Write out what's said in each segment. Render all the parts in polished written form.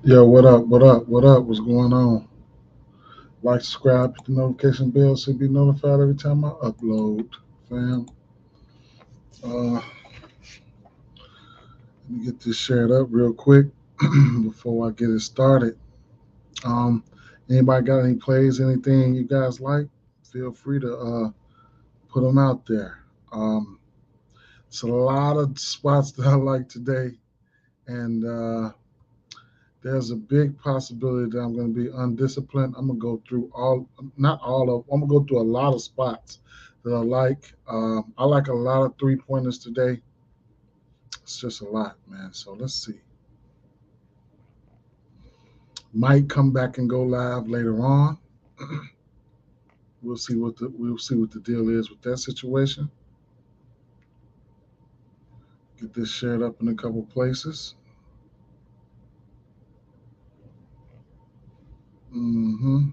Yo, what up? What up? What up? What's going on? Like, subscribe, hit the notification bell so you be notified every time I upload. Fam, let me get this shared up real quick before I get it started. Um, Anybody got any plays, anything you guys like? Feel free to put them out there. Um, it's a lot of spots that I like today, and there's a big possibility that I'm going to be undisciplined. I'm going to go through not all of, I'm going to go through a lot of spots that I like. I like a lot of 3 pointers today. It's just a lot, man. So let's see. Might come back and go live later on. We'll see what the deal is with that situation. Get this shared up in a couple places. Mm-hmm.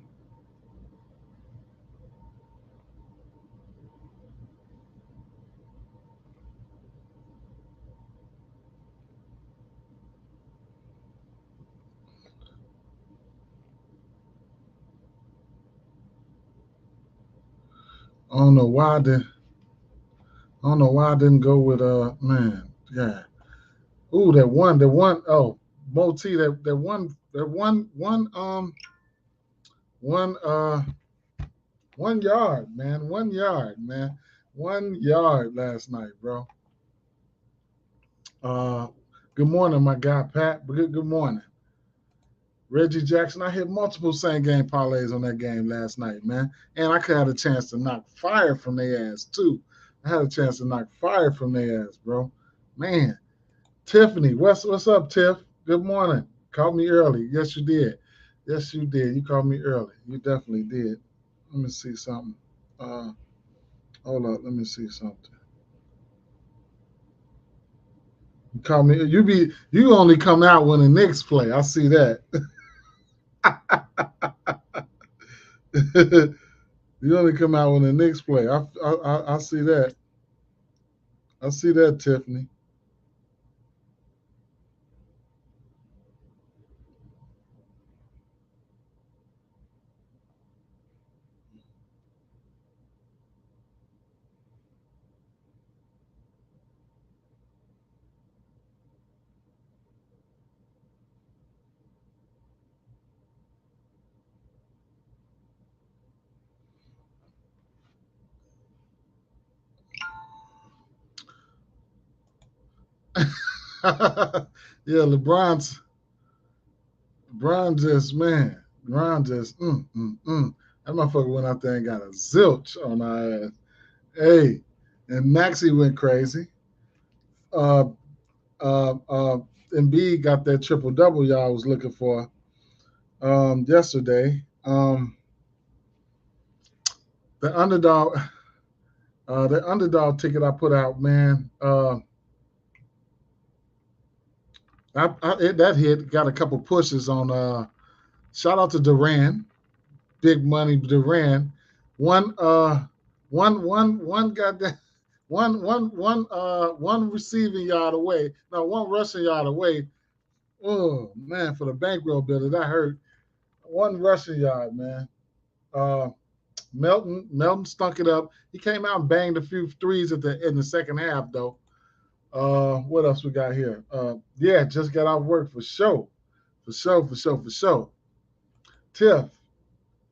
I don't know why I did. I don't know why I didn't go with man. Yeah. Ooh, that one. Oh, Moti, one 1 yard, man. 1 yard, man. 1 yard last night, bro. Uh, Good morning, my guy Pat. Good morning, Reggie Jackson. I hit multiple same game parlays on that game last night, man, and I could have a chance to knock fire from their ass too. I had a chance to knock fire from their ass, bro. Man, Tiffany, what's up, Tiff? Good morning. Called me early. Yes, you did. Yes, you did. You called me early. You definitely did. Let me see something. Uh, Hold up. Let me see something. You call me. You only come out when the Knicks play. I see that. You only come out when the Knicks play. I see that. I see that, Tiffany. Yeah, LeBron just man, LeBron just that motherfucker went out there and got a zilch on our ass. Hey, and Maxie went crazy. Uh, uh, Embiid got that triple double y'all was looking for yesterday. The underdog, the underdog ticket I put out, man. That hit got a couple pushes on. Shout out to Duran, big money Duran. One, one got that. One receiving yard away. No, one rushing yard away. Oh man, for the bankroll builder, that hurt. One rushing yard, man. Uh, Melton stunk it up. He came out and banged a few threes in the second half, though. What else we got here? Yeah, just got out of work for sure. For sure, for sure, for sure. Tiff,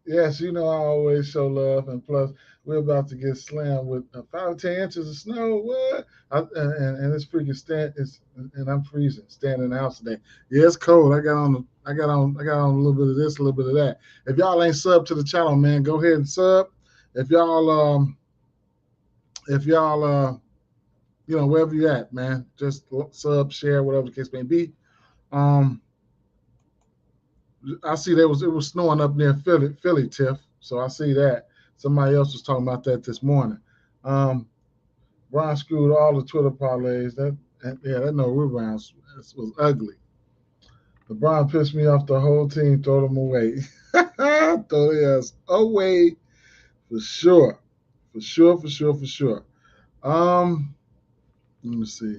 yes, you know I always show love, and plus we're about to get slammed with 5 to 10 inches of snow. What? And it's freaking and I'm freezing. Standing in the house today. Yeah, it's cold. I got on a little bit of this, a little bit of that. If y'all ain't sub to the channel, man, go ahead and sub. If y'all if y'all wherever you at, man, just sub, share, whatever the case may be. Um, I see it was snowing up near Philly, Tiff. So I see that. Somebody else was talking about that this morning. Um, Brian screwed all the Twitter parlays. That no rebounds was ugly. LeBron pissed me off the whole team. Throw them away. Throw their ass away for sure, for sure, for sure, for sure. Um, Let me see.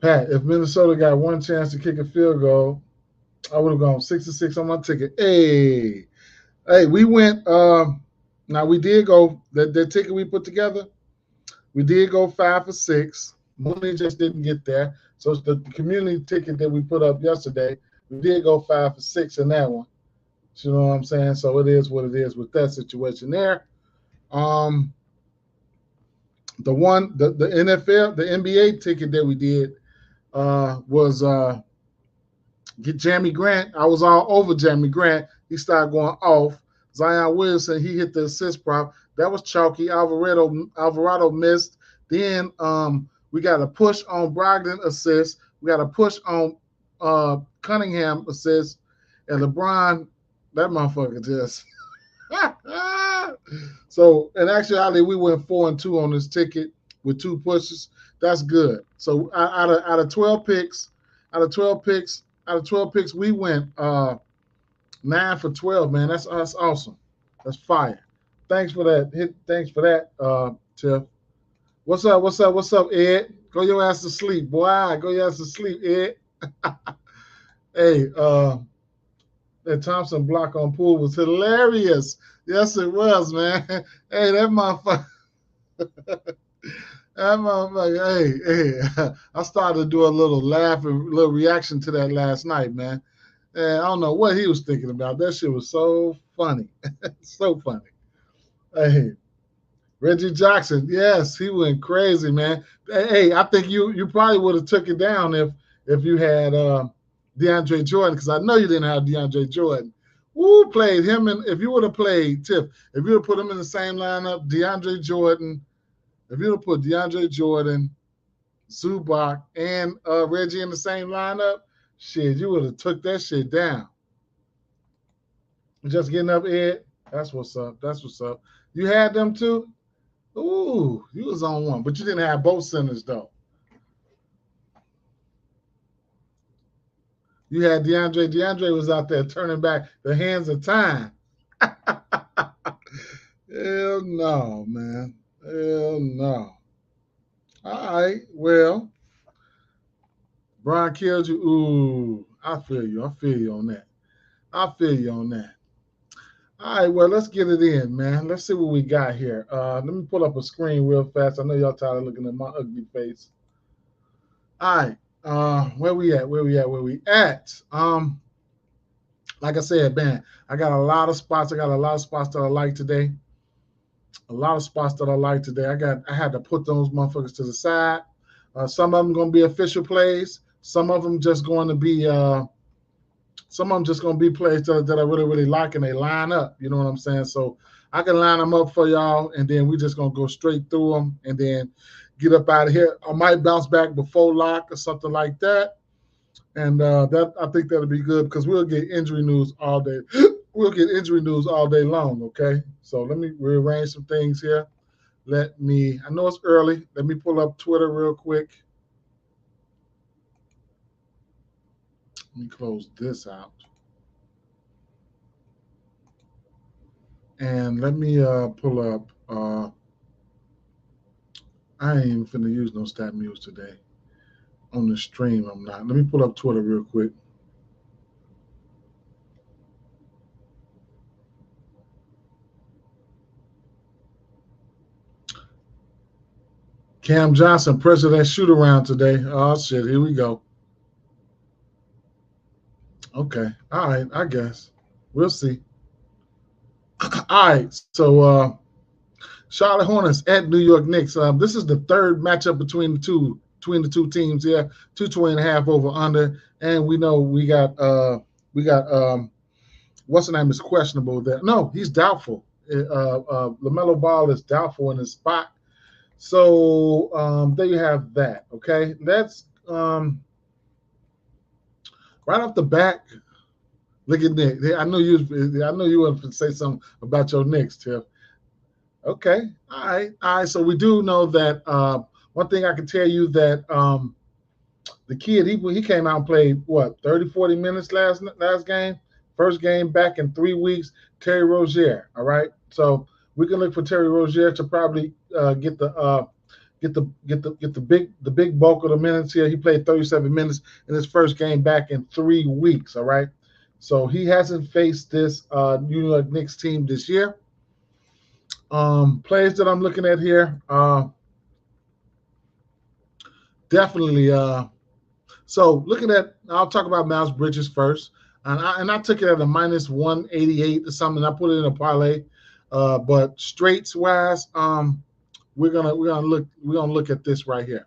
Pat, if Minnesota got one chance to kick a field goal, I would have gone 6-6 on my ticket. Hey, we went. Now we did go that ticket we put together. We did go 5 for 6. Mooney just didn't get there. So it's the community ticket that we put up yesterday. We did go 5 for 6 in that one. You know what I'm saying? So it is what it is with that situation there. Um, the NFL, the NBA ticket that we did was get Jamie Grant. I was all over Jamie Grant. He started going off. Zion Williamson, he hit the assist prop. That was chalky. Alvarado missed. Then we got a push on Brogdon assist. We got a push on Cunningham assist. And LeBron, that motherfucker just. So in actuality, we went 4-2 on this ticket with 2 pushes. That's good. So out of 12 picks, we went 9 for 12, man. That's awesome. That's fire. Thanks for that. Thanks for that, Tiff. What's up, Ed? Go your ass to sleep, boy. Go your ass to sleep, Ed. Hey, that Thompson block on Poole was hilarious. Yes, it was, man. Hey, that motherfucker. Hey, I started to do a little laugh and little reaction to that last night, man. And I don't know what he was thinking about. That shit was so funny. So funny. Hey, Reggie Jackson, yes, he went crazy, man. Hey, I think you probably would have took it down if you had DeAndre Jordan, because I know you didn't have DeAndre Jordan. Who played him? And if you would have played Tiff, if you would have put him in the same lineup, DeAndre Jordan, if you would have put DeAndre Jordan, Zubac, and Reggie in the same lineup, shit, you would have took that shit down. Just getting up, Ed. That's what's up. That's what's up. You had them too? Ooh, you was on one, but you didn't have both centers though. You had DeAndre. DeAndre was out there turning back the hands of time. Hell no, man. Hell no. All right, well, Brian killed you. Ooh, I feel you. I feel you on that. I feel you on that. All right, well, let's get it in, man. Let's see what we got here. Let me pull up a screen real fast. I know y'all tired of looking at my ugly face. All right, where we at? Like I said, man, I got a lot of spots. That I like today. I had to put those motherfuckers to the side. Some of them going to be official plays. Some of them just going to be plays that I really, really like, and they line up. You know what I'm saying? So I can line them up for y'all, and then we just going to go straight through them and then get up out of here. I might bounce back before lock or something like that. And that I think that'll be good because we'll get injury news all day. We'll get injury news all day long, okay? So let me rearrange some things here. I know it's early. Let me pull up Twitter real quick. Let me close this out. And let me pull up. I ain't even finna use no stat muse today. On the stream, I'm not. Let me pull up Twitter real quick. Cam Johnson, president shoot around today. Oh, shit. Here we go. Okay. All right. I guess. We'll see. All right. So, Charlotte Hornets at New York Knicks. This is the third matchup between the two teams here. 220.5 over under. And we know we got what's the name is questionable there. No, he's doubtful. LaMelo Ball is doubtful in his spot. So there you have that. Okay, let's right off the bat. Look at Nick. I know you wanted to say something about your Knicks, Tiff. Okay, all right. So we do know that one thing I can tell you that the kid he came out and played what 30, 40 minutes last game. First game back in 3 weeks. Terry Rozier. All right, so we can look for Terry Rozier to probably get the get the big bulk of the minutes here. He played 37 minutes in his first game back in 3 weeks. All right, so he hasn't faced this New York Knicks team this year. Players that I'm looking at here, definitely. So looking at, I'll talk about Miles Bridges first, and I took it at a minus 188 or something. I put it in a parlay, but straights wise, we're gonna look at this right here.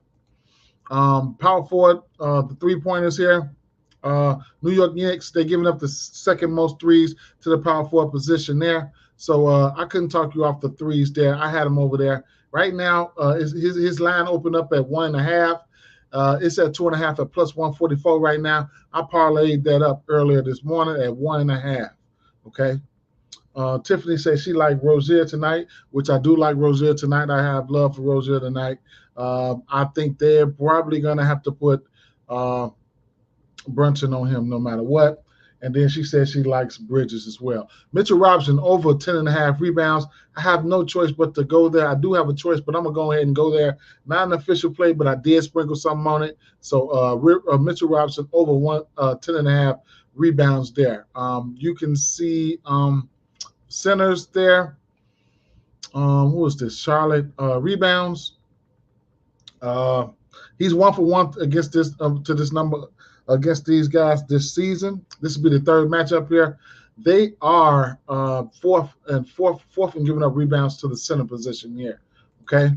Power forward, the 3-pointers here. New York Knicks, they're giving up the second most threes to the power forward position there. So I couldn't talk you off the threes there. I had him over there. Right now, his line opened up at 1.5. It's at 2.5 at plus 144 right now. I parlayed that up earlier this morning at 1.5. Okay. Tiffany says she liked Rozier tonight, which I do like Rozier tonight. I have love for Rozier tonight. I think they're probably going to have to put Brunson on him no matter what. And then she says she likes Bridges as well. Mitchell Robinson over 10.5 rebounds. I have no choice but to go there. I do have a choice, but I'm going to go ahead and go there. Not an official play, but I did sprinkle something on it. So Mitchell Robinson over 10.5 rebounds there. You can see centers there. Who is this? Charlotte rebounds. He's 1 for 1 against this to this number against these guys this season. This will be the third matchup here. They are fourth in giving up rebounds to the center position here. Okay.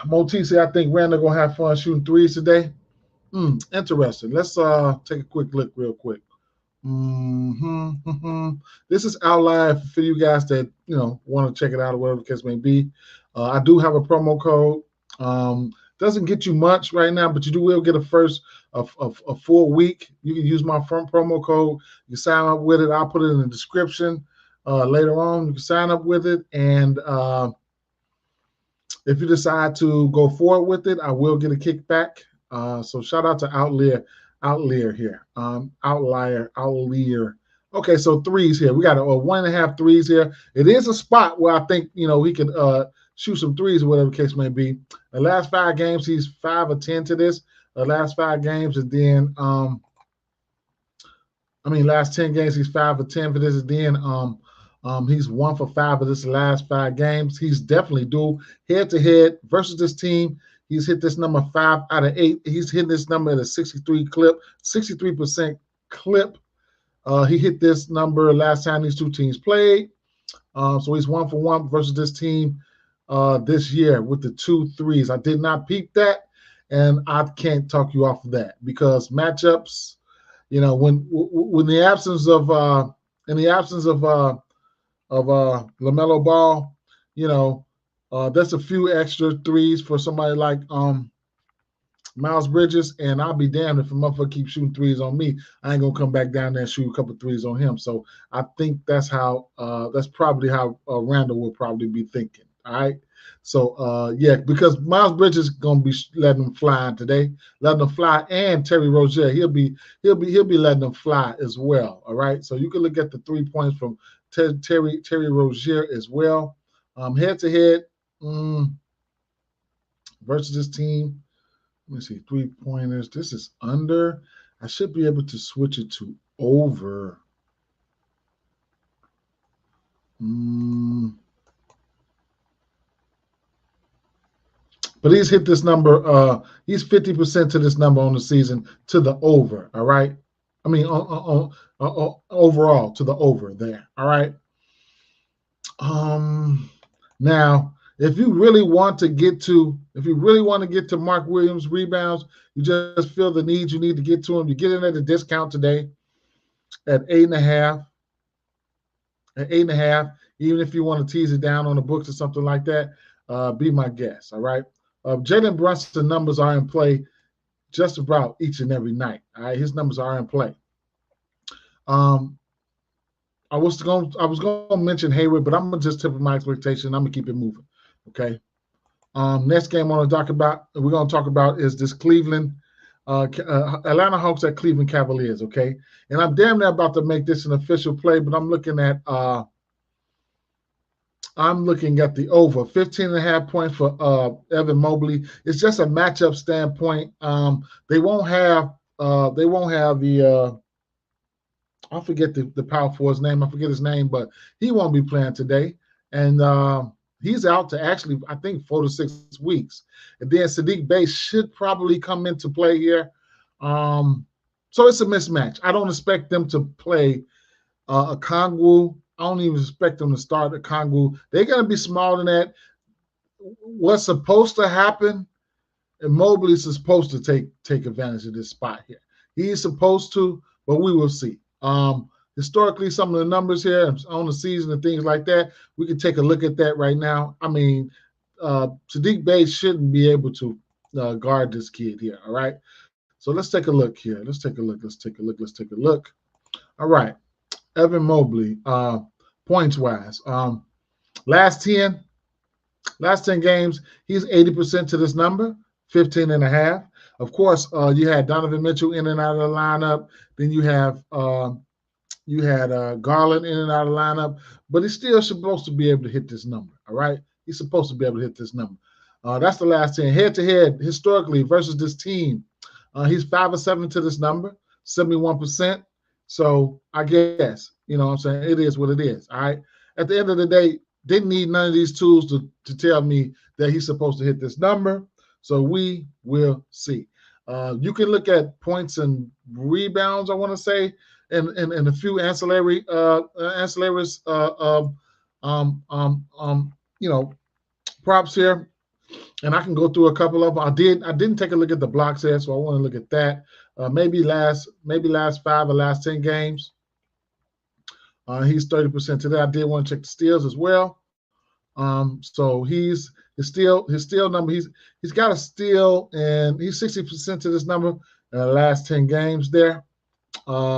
Motisi, I think Randall gonna have fun shooting threes today. Interesting. Let's take a quick look real quick. This is outlier for you guys that want to check it out or whatever the case may be. I do have a promo code. Doesn't get you much right now, but you will get a full week. You can use my front promo code. You can sign up with it. I'll put it in the description later on. You can sign up with it, and if you decide to go forward with it, I will get a kickback. So shout out to Outlier here. Outlier. Okay, so threes here. We got a 1.5 threes here. It is a spot where I think he can shoot some threes or whatever the case may be. The last 5 games, he's 5 of 10 to this. The last 5 games, and then last 10 games, he's 5 of 10 for this. And then he's 1 for 5 of this last 5 games. He's definitely due head-to-head versus this team. He's hit this number 5 out of 8. He's hitting this number at a 63% clip. He hit this number last time these two teams played. So he's 1 for 1 versus this team this year with the 2 threes. I did not peep that, and I can't talk you off of that because matchups, when the absence of LaMelo Ball, that's a few extra threes for somebody like Miles Bridges, and I'll be damned if a motherfucker keeps shooting threes on me. I ain't gonna come back down there and shoot a couple threes on him. So I think that's probably how Randall will probably be thinking. All right. So yeah, because Miles Bridges is gonna be letting them fly today, letting them fly, and Terry Rozier, he'll be letting them fly as well. All right. So you can look at the 3 points from Terry Rozier as well. Head to head versus this team. Let me see, 3-pointers. This is under. I should be able to switch it to over. But he's hit this number. He's 50% to this number on the season to the over. All right. Overall to the over there. All right. Now, if you really want to get to Mark Williams rebounds, you just feel the need you need to get to him. You get in at a discount today at 8.5. At 8.5, even if you want to tease it down on the books or something like that, be my guest. All right. Jalen Brunson numbers are in play just about each and every night. All right, his numbers are in play. I was going to mention Hayward, but I'm gonna just tip my expectation. I'm gonna keep it moving. Okay. Next game we're going to talk about is this Cleveland, Atlanta Hawks at Cleveland Cavaliers. Okay, and I'm damn near about to make this an official play, but I'm looking at I'm looking at the over 15.5 points for Evan Mobley. It's just a matchup standpoint. They won't have the I forget the power forward's name. I forget his name, but he won't be playing today, and he's out to actually I think 4 to 6 weeks. And then Sadiq Bey should probably come into play here. So it's a mismatch. I don't expect them to play a Kongwu. I don't even expect them to start a Kongwu. They're going to be smaller than that. What's supposed to happen, and Mobley's supposed to take advantage of this spot here. He's supposed to, but we will see. Historically, some of the numbers here on the season and things like that, we can take a look at that right now. I mean, Sadiq Bey shouldn't be able to guard this kid here, all right? So let's take a look here. Let's take a look. All right. Evan Mobley, points-wise. Last 10 games, he's 80% to this number, 15.5. Of course, you had Donovan Mitchell in and out of the lineup. Then you had Garland in and out of the lineup. But he's still supposed to be able to hit this number, all right? He's supposed to be able to hit this number. That's the last 10. Head-to-head, historically, versus this team, he's 5 or 7 to this number, 71%. So I guess, you know what I'm saying, it is what it is, all right? At the end of the day, didn't need none of these tools to tell me that he's supposed to hit this number. So we will see. You can look at points and rebounds, I want to say, and a few ancillaries, props here. And I can go through a couple of them. I didn't take a look at the blocks here, so I want to look at that. Maybe last 5 or last 10 games. He's 30% today. I did want to check the steals as well. So his steal number, he's got a steal, and he's 60% to this number in the last 10 games there.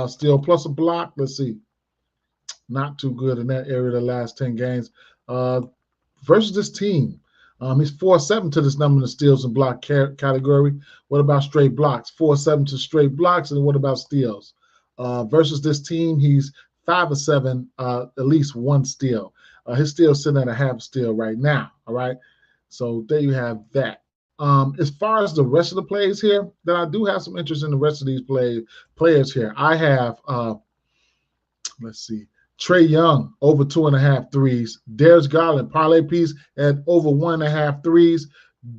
Steal plus a block. Let's see. Not too good in that area the last 10 games. Versus this team. He's 4-7 to this number in the steals and block category. What about straight blocks? 4-7 to straight blocks. And what about steals? Versus this team, he's 5 or 7, at least one steal. His steal's sitting at a half steal right now. All right. So there you have that. As far as the rest of the plays here, then I do have some interest in the rest of these players here. I have, let's see. Trae Young, over 2.5 threes. Darius Garland, parlay piece at over 1.5 threes.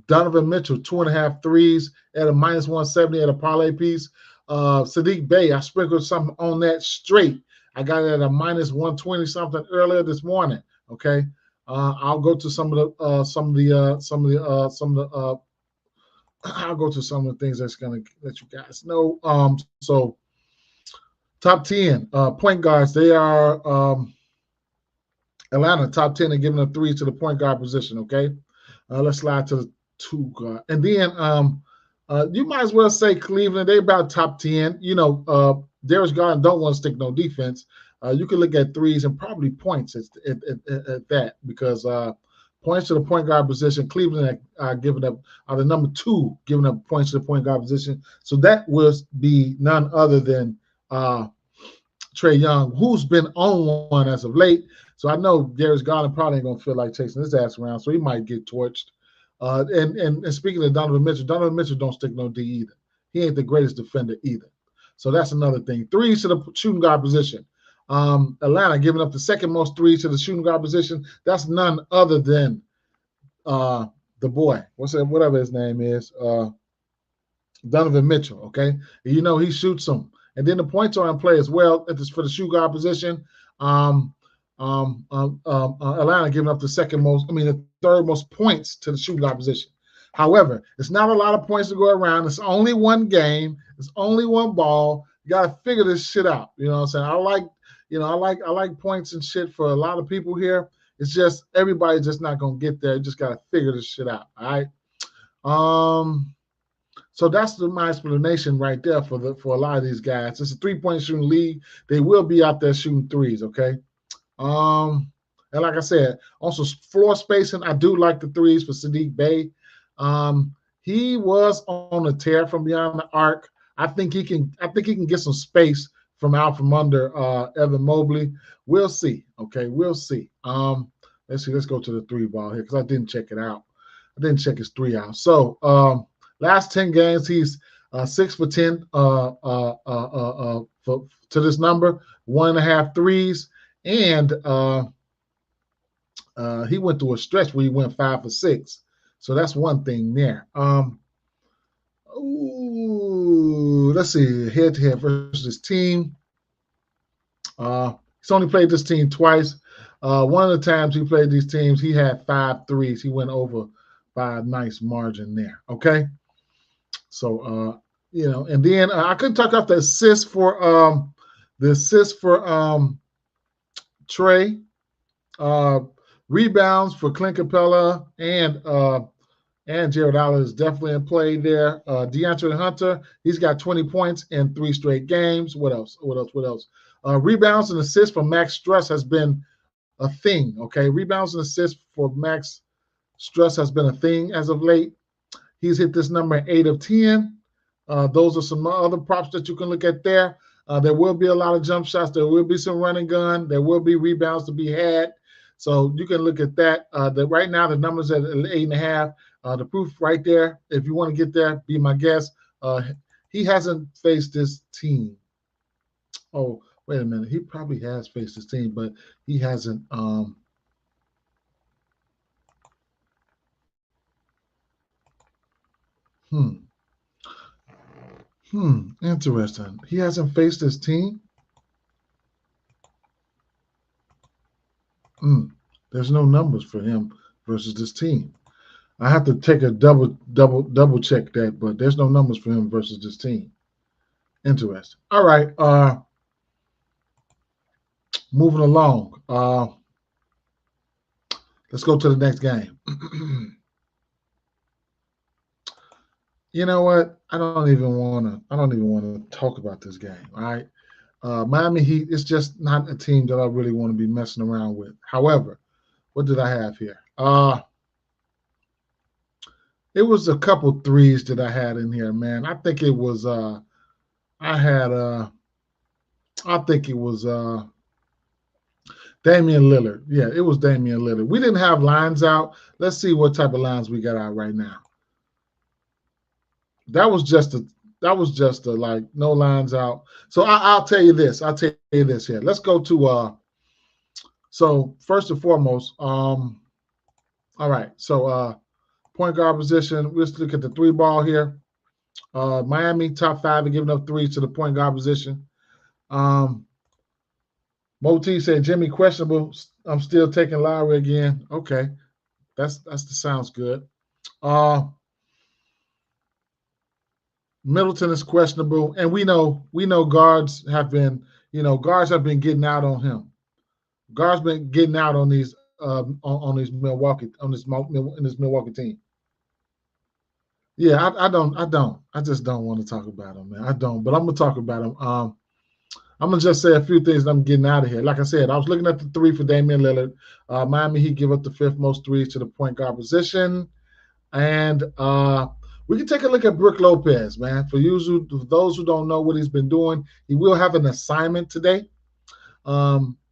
Donovan Mitchell, 2.5 threes at a -170 at a parlay piece. Sadiq Bey, I sprinkled something on that straight. I got it at a -120 something earlier this morning. Okay, I'll go to some of the I'll go to some of the things that's gonna let you guys know. So. Top 10 point guards. They are Atlanta top 10 and giving up threes to the point guard position. Okay, let's slide to the 2 guard, and then you might as well say Cleveland. They about top 10. You know, Darius Garland don't want to stick no defense. You can look at threes and probably points at that, because points to the point guard position. Cleveland are giving up, are the number 2 giving up points to the point guard position. So that will be none other than Trae Young, who's been on one as of late. So I know Darius Garland probably ain't gonna feel like chasing his ass around, so he might get torched. And speaking of Donovan Mitchell don't stick no D either. He ain't the greatest defender either. So that's another thing. Threes to the shooting guard position. Atlanta giving up the second most threes to the shooting guard position. That's none other than the boy. Whatever his name is, Donovan Mitchell. Okay, you know he shoots them. And then the points are in play as well for the shooting guard position. Atlanta giving up the third most points to the shooting guard position. However, it's not a lot of points to go around. It's only one game. It's only one ball. You got to figure this shit out. You know what I'm saying? I like points and shit for a lot of people here. It's just everybody's just not gonna get there. You just got to figure this shit out. All right. So that's my explanation right there for a lot of these guys. It's a 3-point shooting league. They will be out there shooting threes, okay? And like I said, also floor spacing, I do like the threes for Sadiq Bey. He was on a tear from beyond the arc. I think he can get some space from out from under Evan Mobley. We'll see. Okay, we'll see. Let's see. Let's go to the 3-ball here because I didn't check it out. I didn't check his 3 out. So last 10 games, he's 6 for 10 to this number, 1.5 threes, and he went through a stretch where he went 5 for 6. So that's one thing there. Let's see, head-to-head versus his team. He's only played this team twice. One of the times he played these teams, he had 5 threes. He went over by a nice margin there. Okay, so and then I couldn't talk off the assist for Trey. Rebounds for Clint Capella and Jared Allen is definitely in play there. DeAndre Hunter, he's got 20 points in 3 straight games. What else? Rebounds and assists for Max Struess has been a thing. Okay, rebounds and assists for Max Struess has been a thing as of late. He's hit this number in 8 of 10. Those are some other props that you can look at there. There will be a lot of jump shots. There will be some running gun. There will be rebounds to be had. So you can look at that. Right now, the numbers at 8.5. The proof right there. If you want to get there, be my guest. He hasn't faced this team. Oh, wait a minute. He probably has faced this team, but he hasn't. Interesting. He hasn't faced this team. There's no numbers for him versus this team. I have to take a double check that, but there's no numbers for him versus this team. Interesting. All right. Moving along. Let's go to the next game. You know what? I don't even want to talk about this game. All right. Miami Heat is just not a team that I really want to be messing around with. However, what did I have here? It was a couple threes that I had in here, man. I think it was Damian Lillard. Yeah, it was Damian Lillard. We didn't have lines out. Let's see what type of lines we got out right now. That was just a like no lines out. So I'll tell you this. I'll tell you this here. Let's go to so first and foremost, all right. So point guard position. Let's look at the 3-ball here. Miami top 5 and giving up threes to the point guard position. Moti said Jimmy questionable. I'm still taking Lowry again. Okay, that sounds good. Middleton is questionable, and we know guards have been getting out on him. Guards been getting out on these in this Milwaukee team. Yeah, I just don't want to talk about him, man. I don't, but I'm gonna talk about him. I'm gonna just say a few things that I'm getting out of here. Like I said, I was looking at the 3 for Damian Lillard. Miami Heat give up the 5th most threes to the point guard position, and we can take a look at Brook Lopez, man. For those who don't know what he's been doing, he will have an assignment today.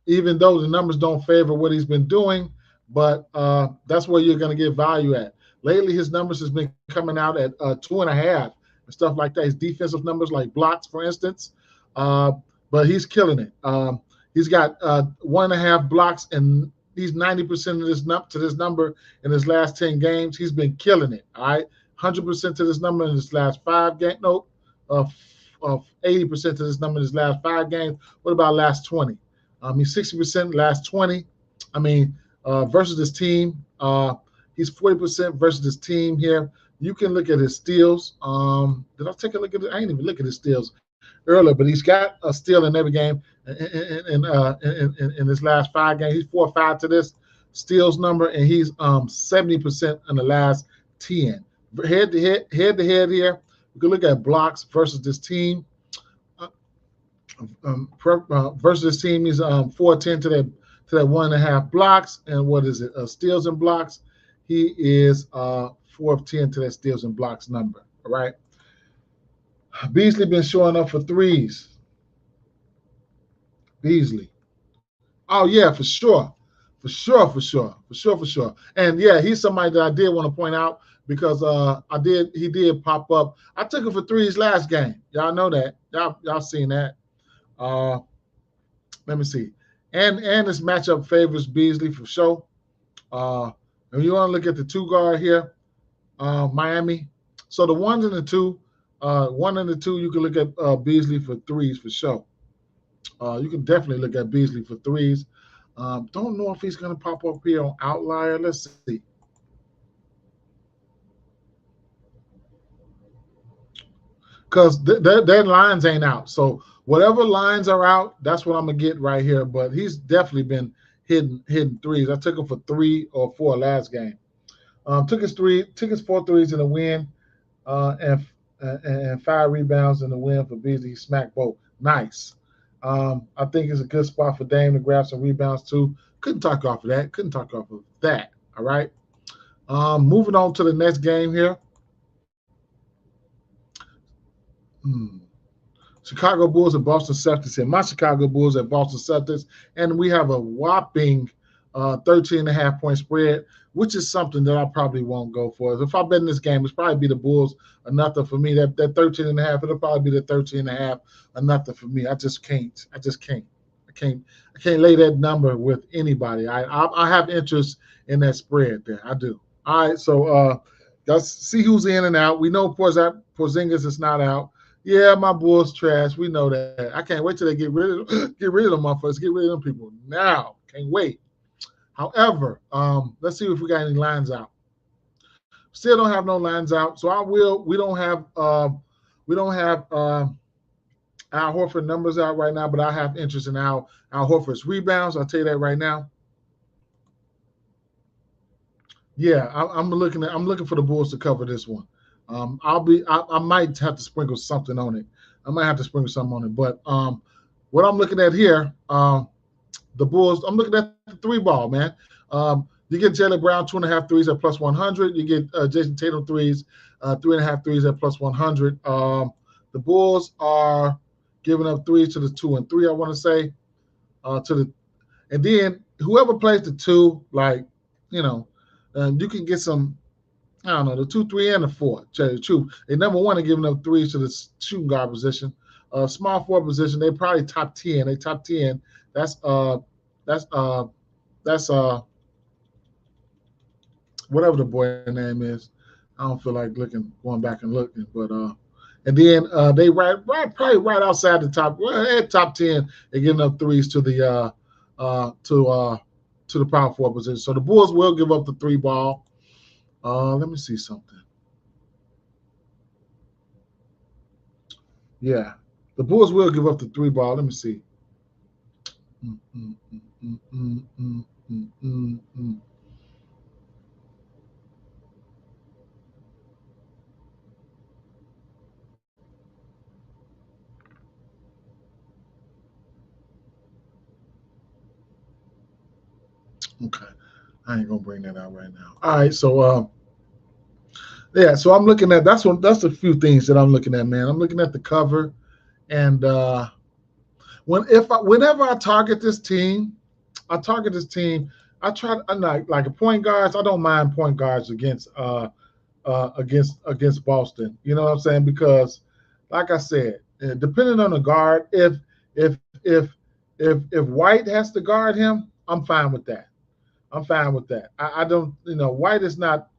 Even though the numbers don't favor what he's been doing, but that's where you're going to get value at. Lately, his numbers has been coming out at 2.5 and stuff like that. His defensive numbers, like blocks, for instance, but he's killing it. He's got 1.5 blocks, and he's 90% to this number in his last 10 games. He's been killing it. All right, 100% to this number in his last 5 games. Nope, 80% to this number in his last 5 games. What about last 20? He's 60% last 20. I mean, versus this team, he's 40% versus this team here. You can look at his steals. Did I take a look at it? I didn't even look at his steals earlier, but he's got a steal in every game in his last 5 games. He's 4 or 5 to this steals number, and he's 70% in the last 10. Head to head here, we can look at blocks versus this team. Versus this team, he's 4-10 to that 1.5 blocks, and what is it? Steals and blocks. He is 4 of 10 to that steals and blocks number. All right. Beasley been showing up for threes. Beasley. Oh yeah, for sure. For sure, for sure, for sure, for sure. And yeah, he's somebody that I did want to point out because he did pop up. I took him for threes last game. Y'all know that. Y'all seen that. Uh, let me see. And this matchup favors Beasley for sure. And you want to look at the two guard here, Miami. So the ones and the two, one and the two, you can look at Beasley for threes for sure. You can definitely look at Beasley for threes. Don't know if he's going to pop up here on Outlier. Let's see. Because their lines ain't out. So whatever lines are out, that's what I'm going to get right here. But he's definitely been hitting threes. I took him for 3 or 4 last game. Took his 4 threes in the win, and 5 rebounds in the win for Beasley. He smacked both. Nice. I think it's a good spot for Dame to grab some rebounds too. Couldn't talk off of that. All right. Moving on to the next game here. Chicago Bulls and Boston Celtics. And my Chicago Bulls at Boston Celtics. And we have a whopping 13.5 point spread, which is something that I probably won't go for. If I bet in this game, it's probably be the Bulls or nothing for me. That 13.5, it'll probably be the 13.5 or nothing for me. I can't lay that number with anybody. I have interest in that spread there. I do. All right, so let's see who's in and out. We know Porzingis is not out. Yeah, my Bulls trash. We know that. I can't wait till they get rid of them motherfuckers. Get rid of them people now. Can't wait. However, let's see if we got any lines out. Still don't have no lines out. So we don't have Al Horford numbers out right now, but I have interest in Al Horford's rebounds. I'll tell you that right now. Yeah, I'm looking for the Bulls to cover this one. I might have to sprinkle something on it. But what I'm looking at here, the Bulls, I'm looking at the 3-ball, man. You get Jaylen Brown 2.5 threes at plus 100. You get Jason Tatum threes, 3.5 threes at plus 100. The Bulls are giving up threes to the 2 and 3. I want to say and then whoever plays the 2, like you can get some. I don't know, the 2, 3, and the 4. Tell you the truth, they number one are giving up threes to the shooting guard position. Small forward position, they probably top 10. They top 10. That's whatever the boy name is. I don't feel like going back and looking, but and then they probably right outside the top. Well, at top 10, they're giving up threes to the power forward position. So the Bulls will give up the 3-ball. Let me see something. Yeah, the Bulls will give up the 3-ball. Let me see. Okay, I ain't gonna bring that out right now. All right, so yeah, so I'm looking at that's a few things that I'm looking at, man. I'm looking at the cover, and whenever I target this team, I try like a point guards. I don't mind point guards against Boston. You know what I'm saying? Because, like I said, depending on the guard, if White has to guard him, I'm fine with that. I don't, White is not.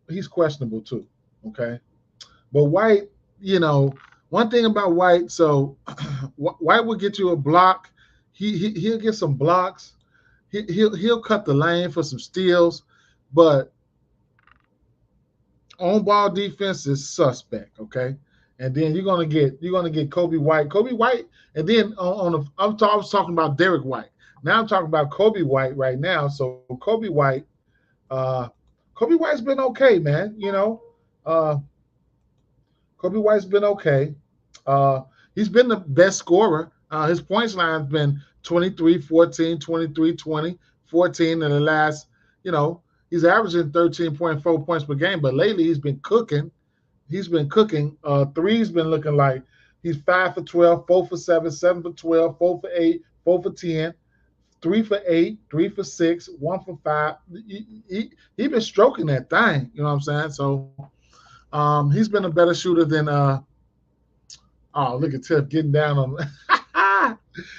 He's questionable too. Okay, but White, one thing about White, so White will get you a block. He'll get some blocks. He'll cut the lane for some steals, but on ball defense is suspect. Okay, and then you're gonna get Kobe White, and then I was talking about Derek White. Now I'm talking about Kobe White right now. So Kobe White's been okay, man. Kobe White's been okay. He's been the best scorer. His points line's been 23, 14, 23, 20, 14 in the last, he's averaging 13.4 points per game, but lately he's been cooking. Three's been looking like he's 5 for 12, 4 for 7, 7 for 12, 4 for 8, 4 for 10, 3 for 8, 3 for 6, 1 for 5. He been stroking that thing. You know what I'm saying? So he's been a better shooter than oh, look at Tiff getting down on.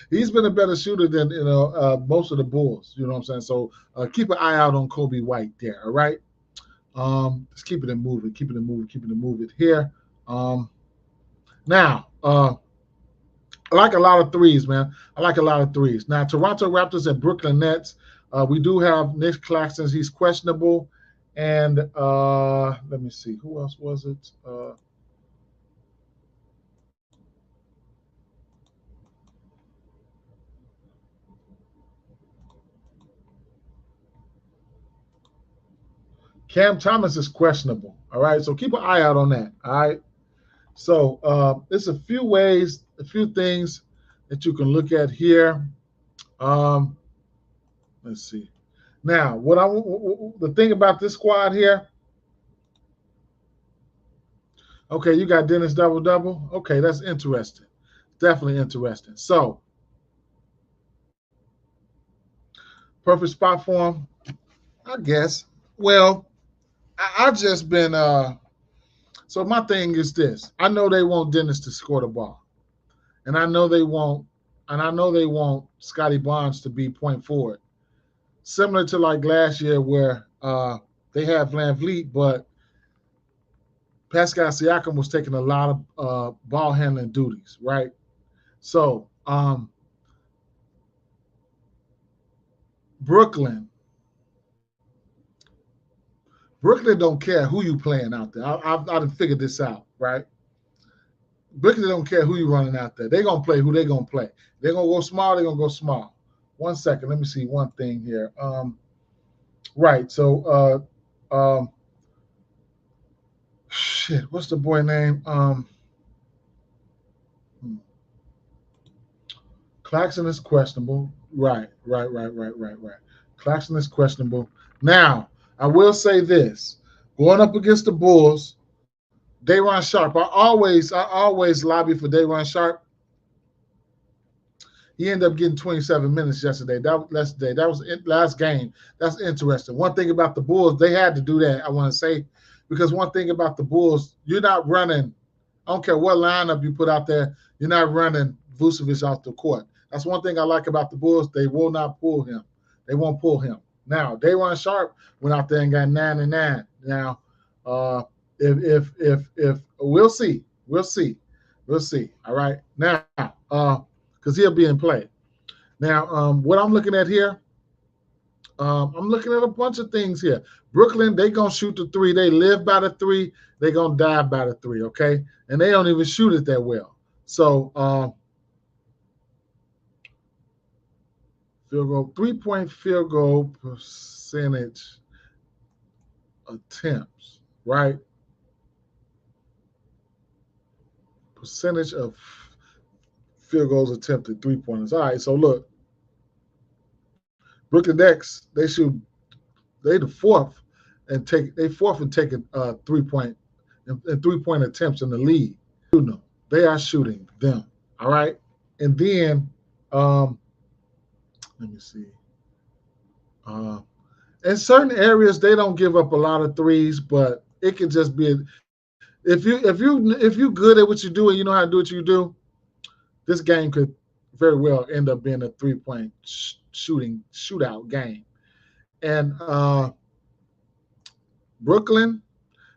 He's been a better shooter than most of the Bulls. You know what I'm saying? So keep an eye out on Kobe White there. All right. Just keep it moving, keep it moving, keep it moving here. Now, I like a lot of threes, man. I like a lot of threes. Now, Toronto Raptors and Brooklyn Nets. We do have Nick Claxton. He's questionable. And let me see. Who else was it? Cam Thomas is questionable. All right. So keep an eye out on that. All right. So there's a few ways, a few things that you can look at here. Let's see. Now, the thing about this squad here. Okay, you got Dennis double. Okay, that's interesting. Definitely interesting. So, perfect spot for him, I guess. Well, I've just been. So my thing is this: I know they want Dennis to score the ball, and I know they want Scotty Barnes to be point forward, similar to like last year where they had Van Vliet, but Pascal Siakam was taking a lot of ball handling duties, right? So Brooklyn don't care who you playing out there. I've figured this out, right? Brooklyn don't care who you running out there. They're going to play who they're going to play. They're going to go small, they're going to go small. 1 second. Let me see one thing here. Right. So, shit, what's the boy name? Claxton is questionable. Right. Claxton is questionable. Now, I will say this. Going up against the Bulls, Day'Ron Sharpe. I always lobby for Day'Ron Sharpe. He ended up getting 27 minutes yesterday. That was last game. That's interesting. One thing about the Bulls, they had to do that, I want to say, because one thing about the Bulls, you're not running. I don't care what lineup you put out there, you're not running Vucevic off the court. That's one thing I like about the Bulls. They will not pull him. They won't pull him. Now, Day'Ron Sharpe went out there and got 9 and 9. Now, if we'll see. All right. Now, because he'll be in play. Now, what I'm looking at here, I'm looking at a bunch of things here. Brooklyn, they gonna shoot the three. They live by the three. They gonna die by the three. Okay, and they don't even shoot it that well. So, field goal, 3-point field goal percentage attempts, right? Percentage of field goals attempted, 3-pointers. All right, so look, Brooklyn Nets, they the fourth and taking 3-point and 3-point attempts in the league. They are shooting them. All right, and then let me see. In certain areas, they don't give up a lot of threes, but it can just be if you good at what you do and you know how to do what you do, this game could very well end up being a 3-point shootout game. And Brooklyn,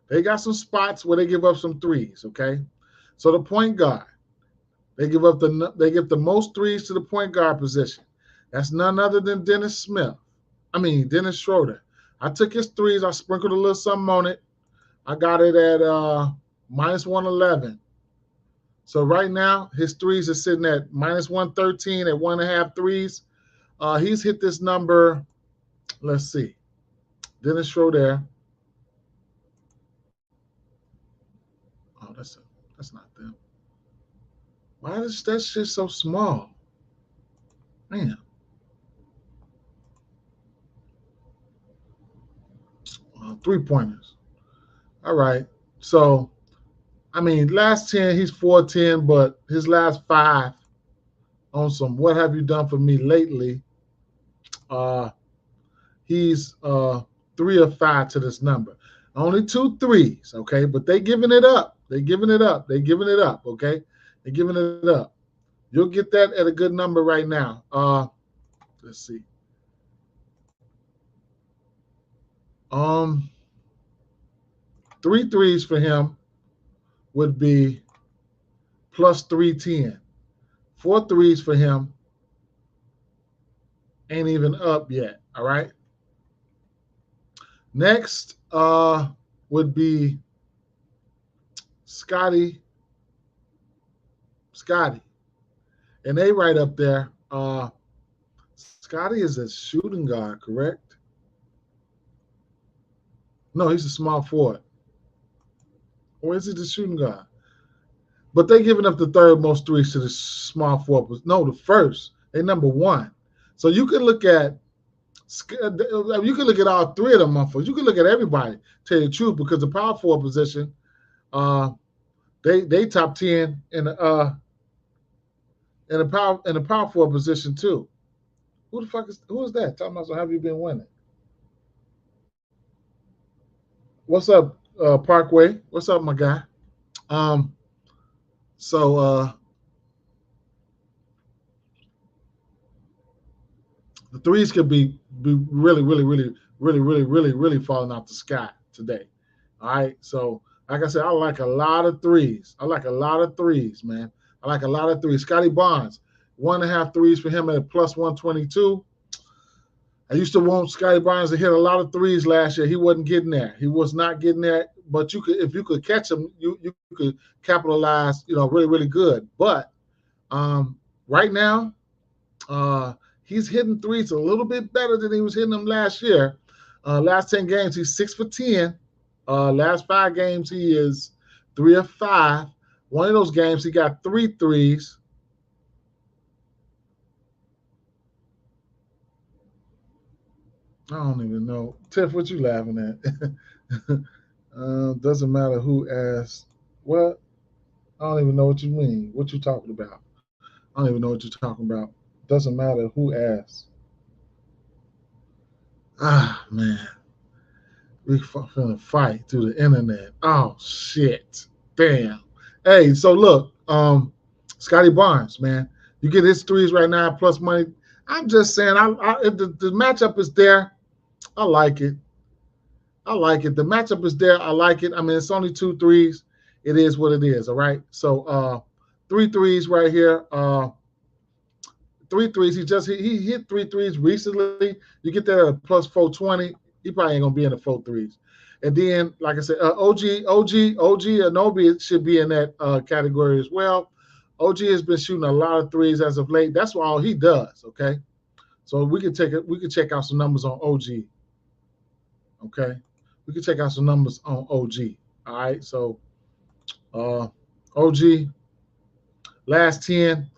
they got some spots where they give up some threes. Okay, so the point guard, they give the most threes to the point guard position. That's none other than Dennis Schroeder. I took his threes. I sprinkled a little something on it. I got it at minus 111. So right now, his threes are sitting at minus 113 at 1.5 threes. He's hit this number. Let's see. Dennis Schroeder. Oh, that's not them. Why is that shit so small? Man. 3-pointers. All right. So, I mean, last 10, he's 4-10, but his last 5 on some what have you done for me lately, He's 3 of 5 to this number. Only 2 threes, okay? But they giving it up. They giving it up. They giving it up, okay? They giving it up. You'll get that at a good number right now. Let's see. 3 threes for him would be plus 310. 4 threes for him ain't even up yet. All right. Next would be Scotty. And they right up there. Scotty is a shooting guard, correct? No, he's a small forward. Or is he the shooting guard? But they giving up the third most threes to the small forward. No, the first. They number 1. So you can look at all 3 of them motherfuckers. You can look at everybody, tell you the truth, because the power forward position, they top 10 in the power forward position too. Who is that? Talking about, so have you been winning? What's up, Parkway? What's up, my guy? The threes could be really falling out the sky today. All right. So, like I said, I like a lot of threes. Man. I like a lot of threes. Scotty Barnes, 1.5 threes for him at plus 122. I used to want Scotty Barnes to hit a lot of threes last year. He wasn't getting there. He was not getting there. But if you could catch him, you could capitalize, really good. But right now, he's hitting threes a little bit better than he was hitting them last year. Last 10 games, he's 6 for 10. Last 5 games, he is 3 of 5. One of those games, he got 3 threes. I don't even know. Tiff, what you laughing at? Doesn't matter who asks. What? I don't even know what you mean. What you talking about? I don't even know what you're talking about. Doesn't matter who asks. Ah, man. We finna fight through the internet. Oh, shit. Damn. Hey, so look, Scotty Barnes, man. You get his threes right now, plus money. I'm just saying, if the matchup is there, I like it. The matchup is there. I like it. I mean, it's only 2 threes. It is what it is, all right? So 3 threes right here. 3 threes. He hit 3 threes recently. You get that at a plus 420. He probably ain't gonna be in the 4 threes. And then, like I said, OG Anobi should be in that category as well. OG has been shooting a lot of threes as of late. That's all he does. Okay, so we can check out some numbers on OG. Okay, we can check out some numbers on OG. All right, so OG last 10.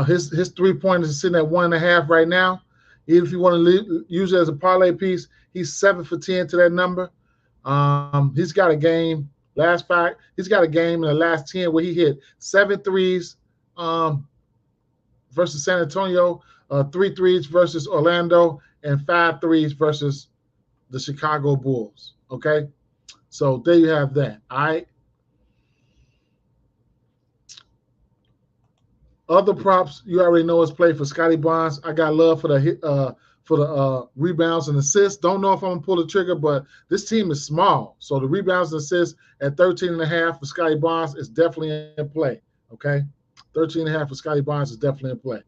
His 3-pointers is sitting at 1.5 right now. Even if you want to use it as a parlay piece, he's 7 for 10 to that number. He's got a game last 5. He's got a game in the last 10 where he hit 7 threes versus San Antonio, 3 threes versus Orlando, and 5 threes versus the Chicago Bulls. Okay, so there you have that. All right. Other props you already know is play for Scotty Barnes. I got love for the rebounds and assists. Don't know if I'm gonna pull the trigger, but this team is small, so the rebounds and assists at 13.5 for Scotty Barnes is definitely in play. Okay, 13.5 for Scotty Barnes is definitely in play.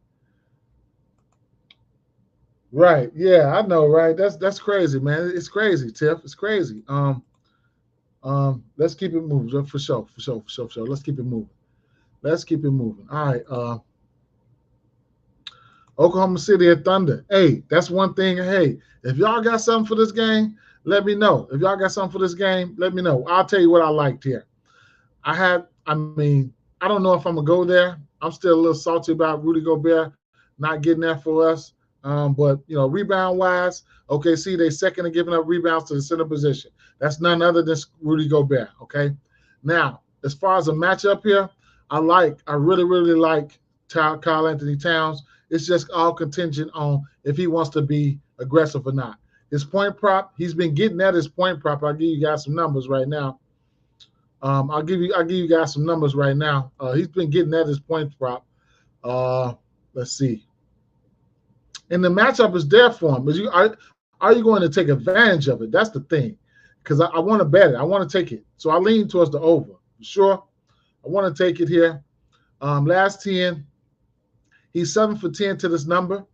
Right? Yeah, I know. Right? That's crazy, man. It's crazy, Tiff. It's crazy. Let's keep it moving for sure. Let's keep it moving. All right. Oklahoma City at Thunder. Hey, that's one thing. Hey, if y'all got something for this game, let me know. Let me know. I'll tell you what I liked here. I don't know if I'm going to go there. I'm still a little salty about Rudy Gobert not getting there for us. But, rebound-wise, OKC, they second in giving up rebounds to the center position. That's none other than Rudy Gobert, okay? Now, as far as a matchup here, I really like Karl Anthony Towns It's just all contingent on if he wants to be aggressive or not. His point prop, he's been getting at his point prop. I'll give you guys some numbers right now. I'll give you guys some numbers right now. He's been getting at his point prop. Let's see. And the matchup is there for him. Are you going to take advantage of it? That's the thing. Because I want to bet it. I want to take it. So I lean towards the over. Sure. I want to take it here. Last 10, he's 7 for 10 to this number.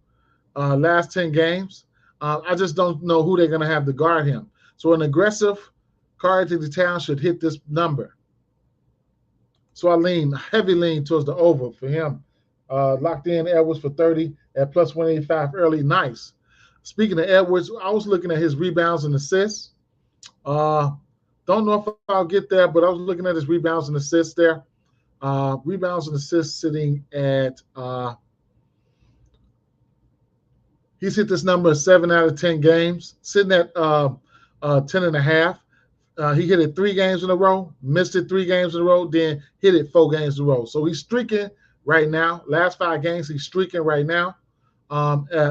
Last 10 games. I just don't know who they're going to have to guard him. So an aggressive card to the town should hit this number. So I heavy lean towards the over for him. Locked in Edwards for 30 at plus 185 early. Nice. Speaking of Edwards, I was looking at his rebounds and assists. Don't know if I'll get there, but I was looking at his rebounds and assists there. Rebounds and assists sitting at he's hit this number 7 out of 10 games, sitting at 10.5. He hit it 3 games in a row, missed it 3 games in a row, then hit it 4 games in a row. So he's streaking right now. Last 5 games, he's streaking right now.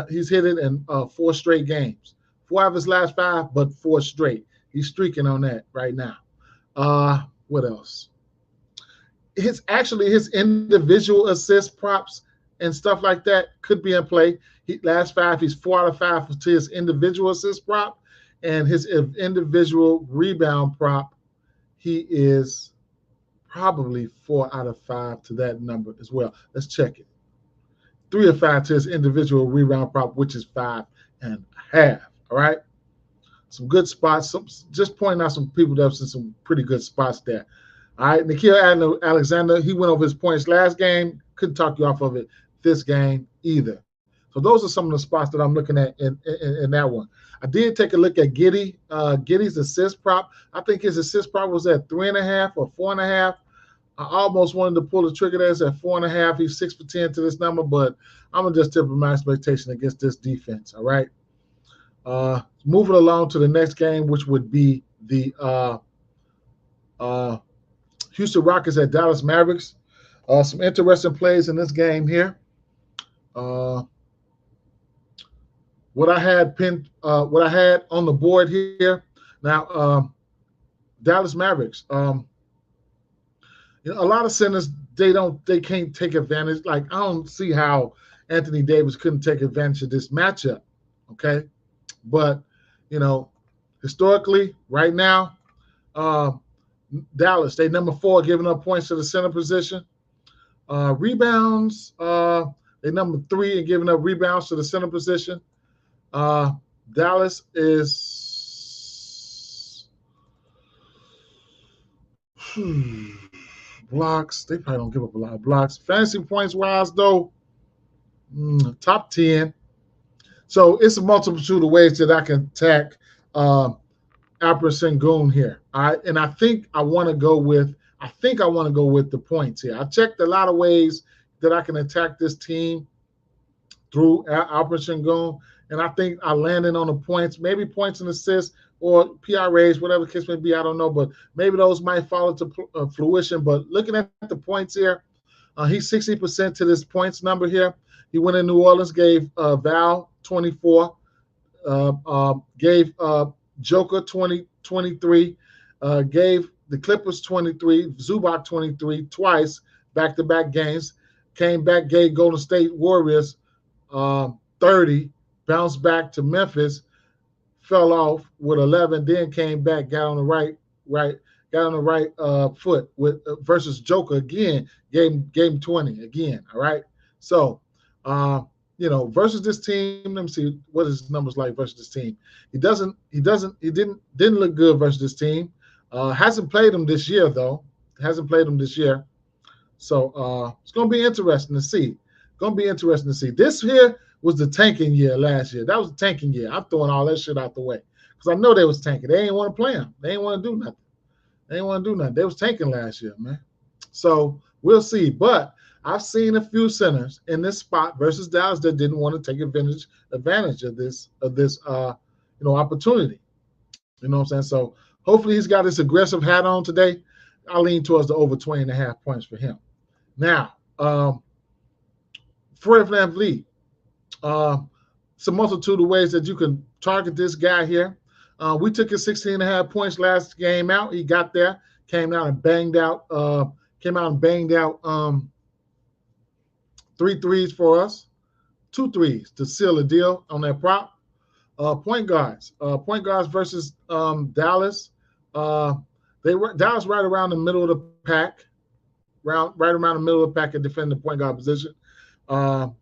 He's hit it in 4 straight games. 4 out of his last 5, but 4 straight. He's streaking on that right now. What else? His individual assist props and stuff like that could be in play. Last 5, he's 4 out of 5 to his individual assist prop, and his individual rebound prop, he is probably 4 out of 5 to that number as well. Let's check it. 3 of 5 to his individual rebound prop, which is 5.5. All right. Some good spots. Just pointing out some people that have seen some pretty good spots there. All right. Nikhil Alexander, he went over his points last game. Couldn't talk you off of it this game either. So those are some of the spots that I'm looking at in that one. I did take a look at Giddey. Giddey's assist prop. I think his assist prop was at 3.5 or 4.5. I almost wanted to pull the trigger there. It's at 4.5. He's 6 for 10 to this number, but I'm going to just temper my expectation against this defense, all right? Moving along to the next game, which would be the Houston Rockets at Dallas Mavericks. Some interesting plays in this game here. What I had on the board here. Now, Dallas Mavericks. A lot of centers they can't take advantage. Like I don't see how Anthony Davis couldn't take advantage of this matchup. Okay, but historically, right now, Dallas they number 4 giving up points to the center position. Rebounds they number 3 in giving up rebounds to the center position. Dallas is blocks. They probably don't give up a lot of blocks. Fantasy points wise, though, top 10. So it's a multitude of ways that I can attack Alperen Sengun here. And I think I want to go with the points here. I checked a lot of ways that I can attack this team through Alperen Sengun, and I think I landed on the points, maybe points and assists or PRAs, whatever the case may be. I don't know, but maybe those might fall into fruition. But looking at the points here, he's 60% to this points number here. He went in New Orleans, gave Val 24, gave Joker 23, gave the Clippers 23, Zubac 23 twice, back-to-back games. Came back, gave Golden State Warriors 30, bounced back to Memphis, fell off with 11, then came back, got on the right foot with versus Joker again, gave him 20 again. All right, so versus this team, let me see what his numbers like versus this team. He didn't look good versus this team. Hasn't played him this year though. So it's going to be interesting to see. This here was the tanking year last year. That was the tanking year. I'm throwing all that shit out the way because I know they was tanking. They ain't want to play him. They ain't want to do nothing. They was tanking last year, man. So we'll see. But I've seen a few centers in this spot versus Dallas that didn't want to take advantage of this opportunity. You know what I'm saying? So hopefully he's got his aggressive hat on today. I lean towards the over 20.5 points for him. Now, Fred VanVleet, It's a multitude of ways that you can target this guy here. We took his 16.5 points last game out. He got there, came out and banged out, 3 threes for us, 2 threes to seal the deal on that prop. Point guards versus Dallas. Dallas right around the middle of the pack, right around the middle of the pack at defending the point guard position. And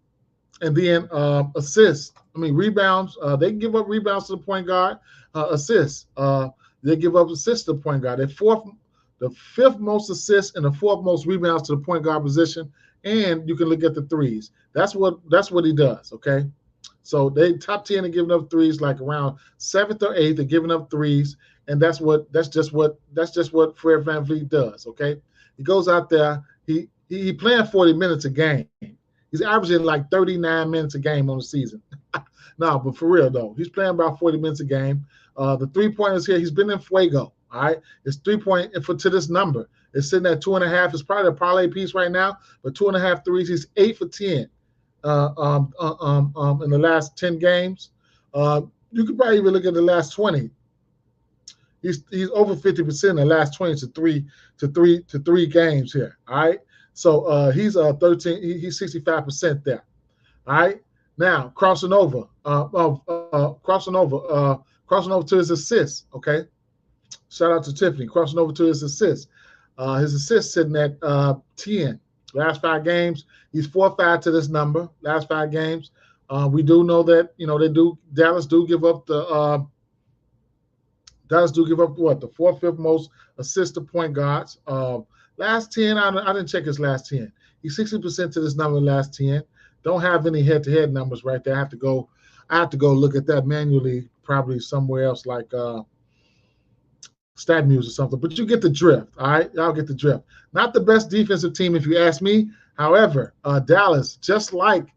then assists. Rebounds. They give up rebounds to the point guard. Assists. They give up assists to the point guard. The fifth most assists and the fourth most rebounds to the point guard position. And you can look at the threes. That's what he does. Okay. So they top 10 are giving up threes, like around 7th or 8th are giving up threes, and that's just what Fred VanVleet does. Okay, he goes out there, he playing 40 minutes a game. He's averaging like 39 minutes a game on the season. No, but for real though, he's playing about 40 minutes a game. The 3-pointers here, he's been in fuego. All right, his 3-point to this number is sitting at 2.5. It's probably a parlay piece right now, but 2.5 threes. He's 8 for 10. In the last 10 games. You could probably even look at the last 20. He's over 50% in the last 20 to three games here. All right. So he's 13. He's 65% there. All right. Now crossing over to his assists. Okay. Shout out to Tiffany. Crossing over to his assists. His assists sitting at 10. Last 5 games, he's 4-5 to this number. Last 5 games, we do know that Dallas do give up the 4th, 5th most assists to point guards. Last 10, I didn't check his last 10. He's 60% to this number last 10. Don't have any head-to-head numbers right there. I have to go look at that manually, probably somewhere else like StatMuse or something, but you get the drift. All right, y'all get the drift. Not the best defensive team, if you ask me. However, Dallas is just like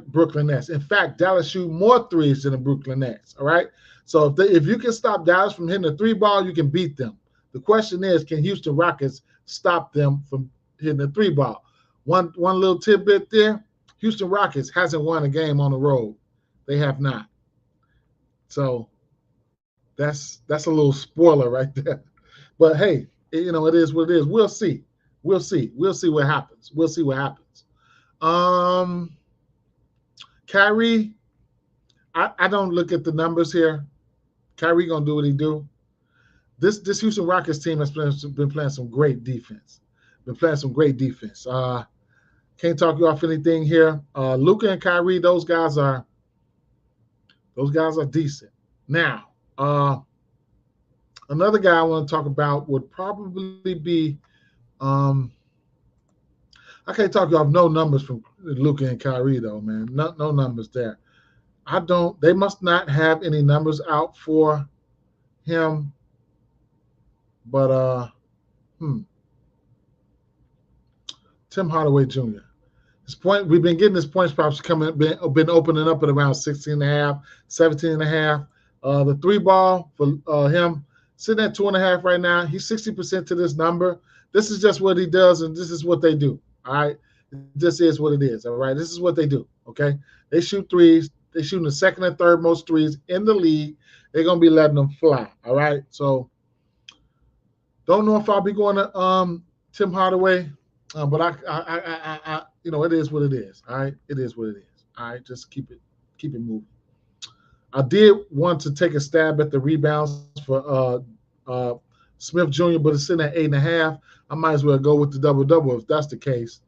Brooklyn Nets. In fact, Dallas shoot more threes than the Brooklyn Nets. All right, so if you can stop Dallas from hitting the 3 ball, you can beat them. The question is, can Houston Rockets stop them from hitting the 3 ball? One little tidbit there. Houston Rockets hasn't won a game on the road. They have not. So that's a little spoiler right there. But hey, it is what it is. We'll see. We'll see what happens. Kyrie, I don't look at the numbers here. Kyrie gonna do what he do. This Houston Rockets team has been playing some great defense. Can't talk you off anything here. Luka and Kyrie, those guys are decent. Now, another guy I want to talk about would probably be I can't talk you off no numbers from Luka and Kyrie though, man. No numbers there. They must not have any numbers out for him. But Tim Hardaway Jr. We've been getting his points props been opening up at around 16.5, 17.5. The 3 ball for him sitting at 2.5 right now. He's 60% to this number. This is just what he does, and this is what they do. All right, this is what it is. All right, this is what they do. Okay, they shoot threes. They shoot the 2nd and 3rd most threes in the league. They're gonna be letting them fly. All right, so don't know if I'll be going to Tim Hardaway. But I it is what it is. All right, it is what it is. All right, just keep it moving. I did want to take a stab at the rebounds for Smith Jr., but it's sitting at 8.5. I might as well go with the double if that's the case.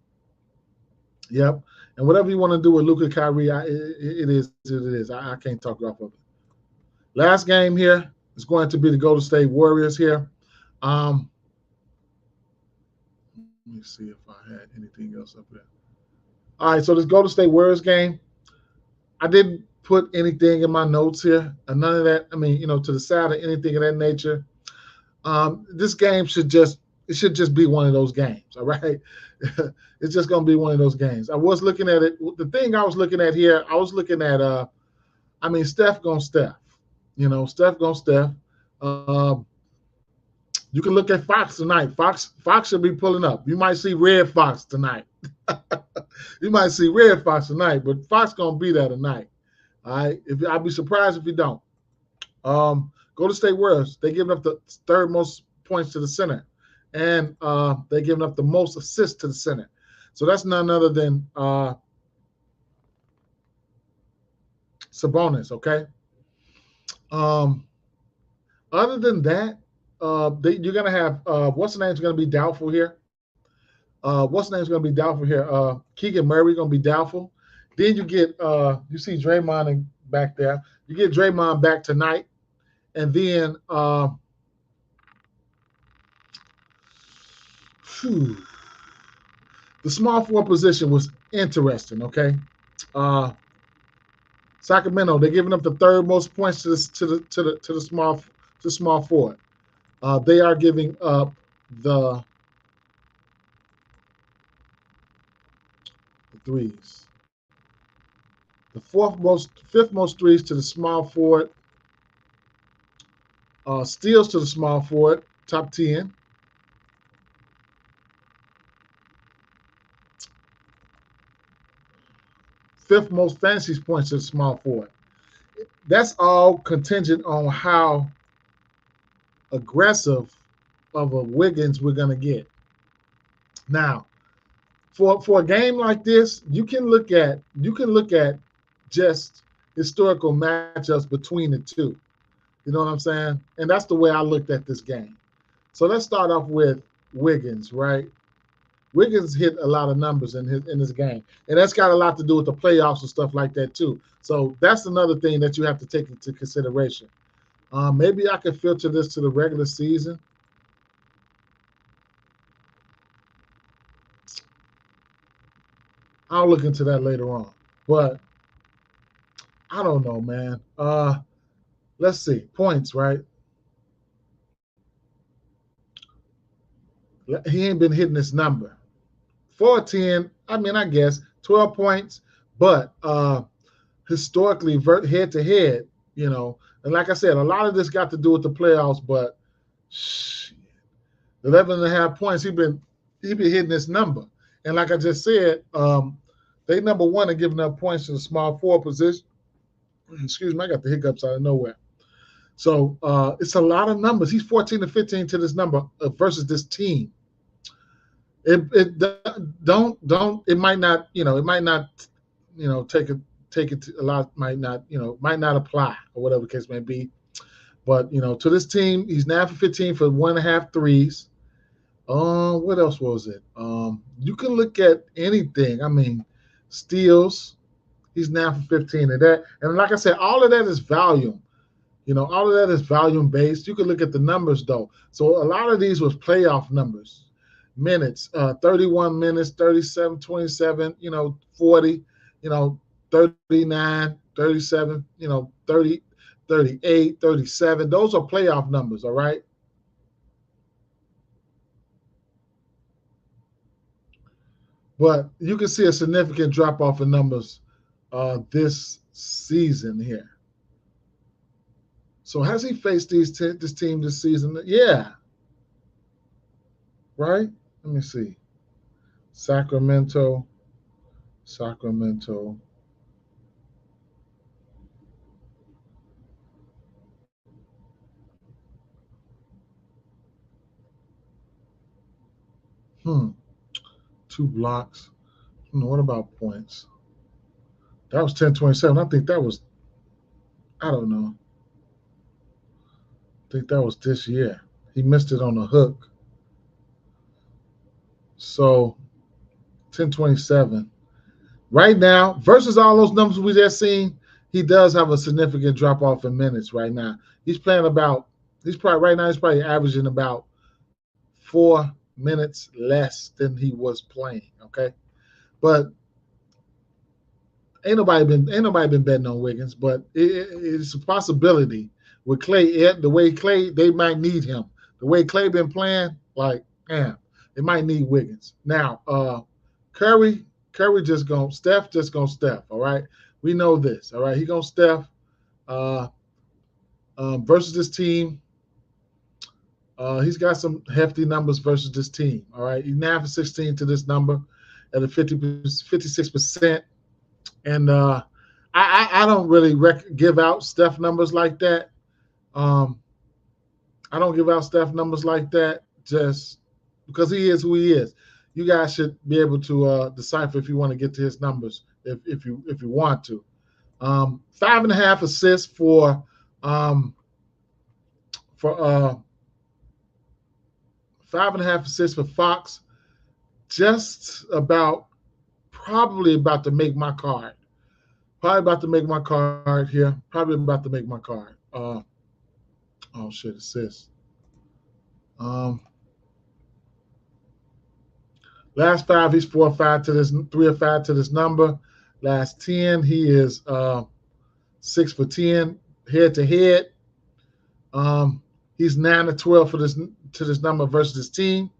Yep. And whatever you want to do with Luka Kyrie, it is. I can't talk off of it. Last game here is going to be the Golden State Warriors here. Let me see if I had anything else up there. All right, so this Golden State Warriors game, I didn't put anything in my notes here, and none of that. To the side or anything of that nature. This game should just be one of those games. All right, it's just gonna be one of those games. I was looking at it. The thing I was looking at here, I was looking at Steph gonna Steph. Steph gonna Steph. You can look at Fox tonight. Fox should be pulling up. You might see Red Fox tonight. You might see Red Fox tonight, but Fox gonna be there tonight. All right. I'd be surprised if you don't. Golden State Warriors, they're giving up the third most points to the center, and they're giving up the most assists to the center. So that's none other than Sabonis. Okay. Other than that, you're gonna have what's the name's gonna be doubtful here. What's the name's gonna be doubtful here? Keegan Murray gonna be doubtful. Then you get you see Draymond back there. You get Draymond back tonight, and then the small forward position was interesting. Okay, Sacramento, they're giving up the third most points to the small forward. They are giving up the threes. The fifth most threes to the small forward. Steals to the small forward, top 10. Fifth most fantasy points to the small forward. That's all contingent on how aggressive of a Wiggins we're going to get. Now, for a game like this, you can look at just historical matchups between the two. You know what I'm saying? And that's the way I looked at this game. So let's start off with Wiggins, right? Wiggins hit a lot of numbers in this game, and that's got a lot to do with the playoffs and stuff like that too. So that's another thing that you have to take into consideration. Maybe I could filter this to the regular season. I'll look into that later on, but I don't know, man. Let's see. Points, right? He ain't been hitting this number. 410, I mean, I guess 12 points, but historically, head-to-head, you know, and like I said, a lot of this got to do with the playoffs, but 11 and a half points, he been hitting this number. And like I just said, they number one in giving up points to the small forward position. Excuse me, I got the hiccups out of nowhere. So it's a lot of numbers. He's 14 to 15 to this number versus this team. It might not, take it to a lot, might not apply or whatever the case may be. But to this team, he's 9 for 15 for 1.5 threes. What else was it? You can look at anything. I mean, steals. He's 9 for 15 of that. And like I said, all of that is volume. All of that is volume based. You can look at the numbers though. So a lot of these was playoff numbers. Minutes, 31 minutes, 37, 27, 40, 39, 37, 30, 38, 37. Those are playoff numbers, all right? But you can see a significant drop-off in numbers this season here. So has he faced this team this season? Yeah. Right? Let me see. Sacramento. 2 blocks. What about points? That was 10-27. I think that was, I don't know. I think that was this year. He missed it on the hook. So 10-27. Right now, versus all those numbers we just seen, he does have a significant drop off in minutes right now. He's probably averaging about 4 minutes less than he was playing. Okay. But ain't nobody been betting on Wiggins, but it's a possibility with Clay. The way Clay, they might need him. The way Clay been playing, like, man, they might need Wiggins. Now, Curry just gonna Steph. All right, we know this. All right, he gonna Steph versus this team. He's got some hefty numbers versus this team. All right, he's 9 for 16 to this number at a 56%. And I don't really give out Steph numbers like that. Um, I don't give out Steph numbers like that just because he is who he is. You guys should be able to decipher if you want to get to his numbers if you want to. 5.5 assists for 5.5 assists for Fox. Just about, probably about to make my card. Probably about to make my card here. Probably about to make my card. Oh shit, assists. Last 5, he's 4 or 5 to this, 3 or 5 to this number. Last 10, he is 6 for 10 head to head. He's 9 to 12 for this number versus his team.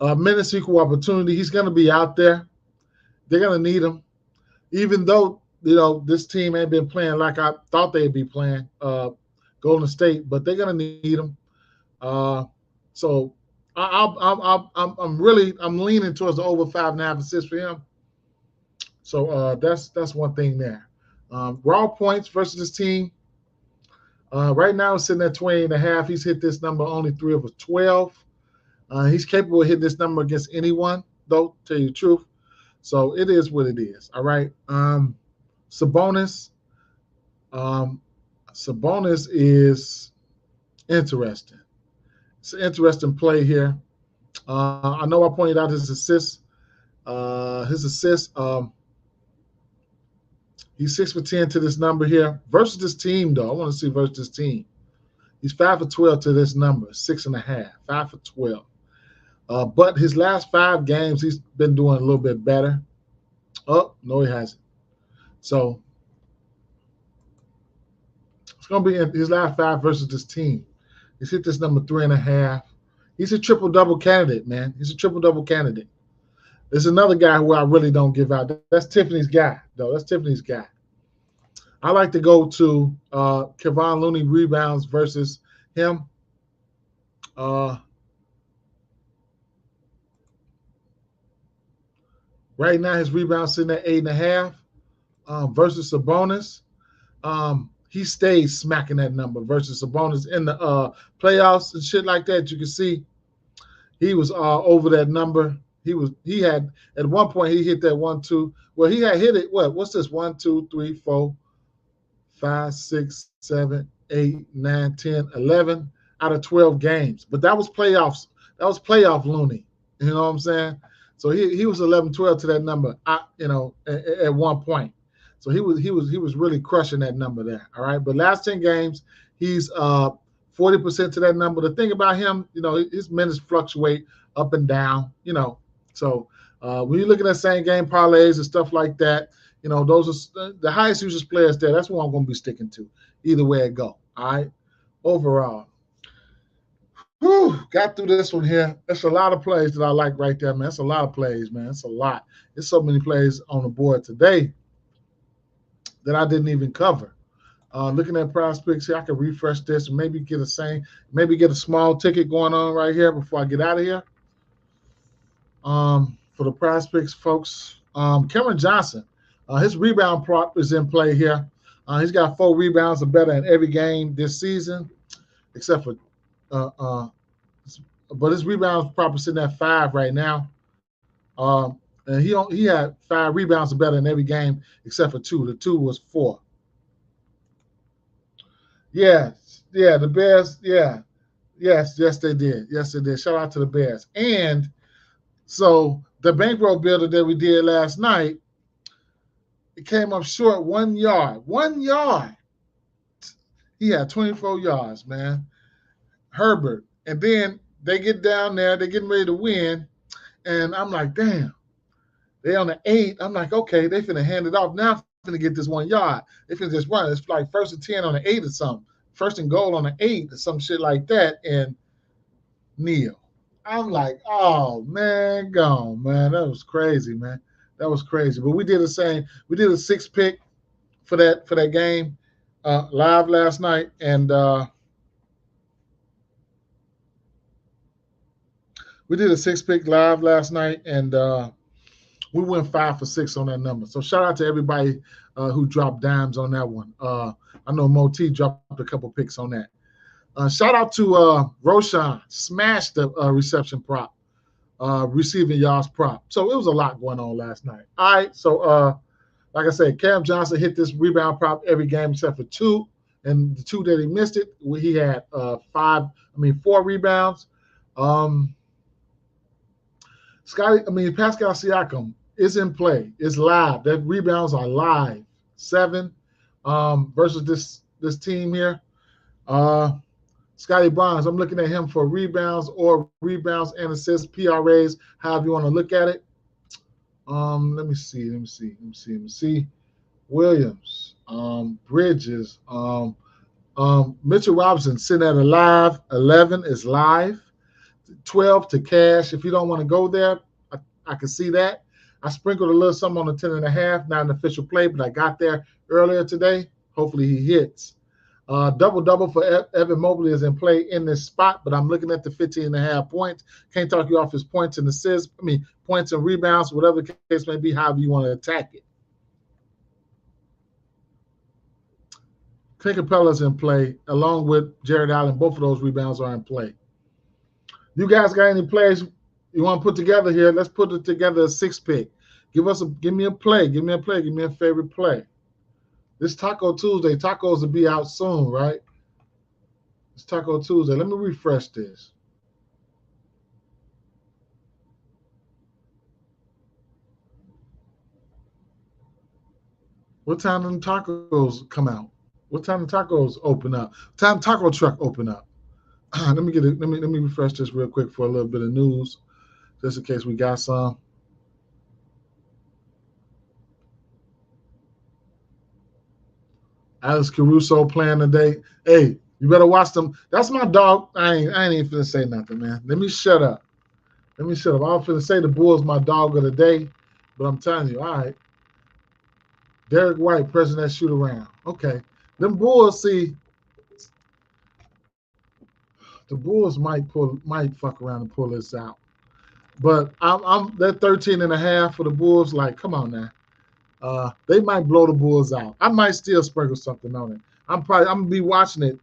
Minutes equal opportunity. He's going to be out there. They're going to need him, even though this team ain't been playing like I thought they'd be playing. Golden State, but they're going to need him. So I'm leaning towards the over 5.5 assists for him. So that's one thing there. Raw points versus this team. Right now it's sitting at 20.5. He's hit this number only 3 of 12. He's capable of hitting this number against anyone, though, tell you the truth. So it is what it is. All right. Sabonis. Sabonis is interesting. It's an interesting play here. I know I pointed out his assists. He's 6 for 10 to this number here. Versus this team, though, I want to see versus this team. He's 5 for 12 to this number, 6.5, 5 for 12. But his last 5 games, he's been doing a little bit better. Oh, no, he hasn't. So it's going to be in his last 5 versus this team. He's hit this number 3.5. He's a triple-double candidate, man. He's a triple-double candidate. There's another guy who I really don't give out. That's Tiffany's guy, though. That's Tiffany's guy. I like to go to Kevon Looney rebounds versus him. Right now, his rebounds sitting at 8.5 versus Sabonis. He stays smacking that number versus Sabonis in the playoffs and shit like that. You can see he was over that number. He had at one point he hit that 1, 2. Well, he had hit it. What's this? 1, 2, 3, 4, 5, 6, 7, 8, 9, 10, 11 out of 12 games. But that was playoffs. That was playoff Looney. You know what I'm saying? So he was 11, 12 to that number. At one point. So he was really crushing that number there. All right. But last 10 games, he's 40% to that number. The thing about him, his minutes fluctuate up and down. So when you're looking at same game parlays and stuff like that, those are the highest usage players there. That's what I'm going to be sticking to, either way it go. All right. Overall, got through this one here. That's a lot of plays that I like right there, man. That's a lot of plays, man. It's a lot. There's so many plays on the board today that I didn't even cover. Looking at PrizePicks here, I can refresh this and maybe get a small ticket going on right here before I get out of here. For the PrizePicks folks, Cameron Johnson, his rebound prop is in play here. He's got 4 rebounds or better in every game this season, except for but his rebounds prop is sitting at 5 right now. And he had 5 rebounds or better in every game except for 2. The 2 was 4. Yeah, the Bears, yeah. Yes, they did. Yes, they did. Shout out to the Bears. And so the bankroll builder that we did last night, it came up short 1 yard. 1 yard. He had 24 yards, man. Herbert. And then they get down there, they're getting ready to win. And I'm like, damn. They on the 8. I'm like, okay, they finna hand it off. Now I'm finna get this 1 yard. They finna just run. It's like 1st and 10 on the 8 or something. 1st and goal on the 8 or some shit like that. And kneel. I'm like, oh, man, gone, man. That was crazy, man. That was crazy. But we did the same. We did a 6 pick for that game live last night. And We did a 6-pick live last night, and we went 5 for 6 on that number. So shout out to everybody who dropped dimes on that one. I know Moti dropped a couple picks on that. Shout out to Roshan, smashed the reception prop, receiving yards prop. So it was a lot going on last night. All right, so like I said, Cam Johnson hit this rebound prop every game except for 2, and the 2 that he missed it, he had 4 rebounds. Pascal Siakam is in play. It's live. That rebounds are live. 7 versus this team here. Scotty Barnes, I'm looking at him for rebounds and assists, PRAs, however you want to look at it. Let me see. Williams, Bridges, Mitchell Robinson sitting at a live. 11 is live. 12 to cash. If you don't want to go there, I can see that. I sprinkled a little something on the 10.5, not an official play, but I got there earlier today. Hopefully he hits. Double for Evan Mobley is in play in this spot, but I'm looking at the 15.5 points. Can't talk you off his points and assists. Points and rebounds, whatever the case may be, however you want to attack it. Clint Capella's in play, along with Jared Allen. Both of those rebounds are in play. You guys got any plays you want to put together here? Let's put it together a 6-pick. Give me a play. Give me a favorite play. This Taco Tuesday. Tacos will be out soon, right? It's Taco Tuesday. Let me refresh this. What time do tacos come out? What time do tacos open up? What time taco truck open up? Let me refresh this real quick for a little bit of news, just in case we got some. Alex Caruso playing today. Hey, you better watch them. That's my dog. I ain't even finna say nothing, man. Let me shut up. I'm finna say the Bulls my dog of the day, but I'm telling you, all right. Derek White, president shoot around. Okay. Them Bulls, see, the Bulls might fuck around and pull this out. But I'm that 13.5 for the Bulls. Like, come on now. They might blow the Bulls out. I might still sprinkle something on it. I'm gonna be watching it.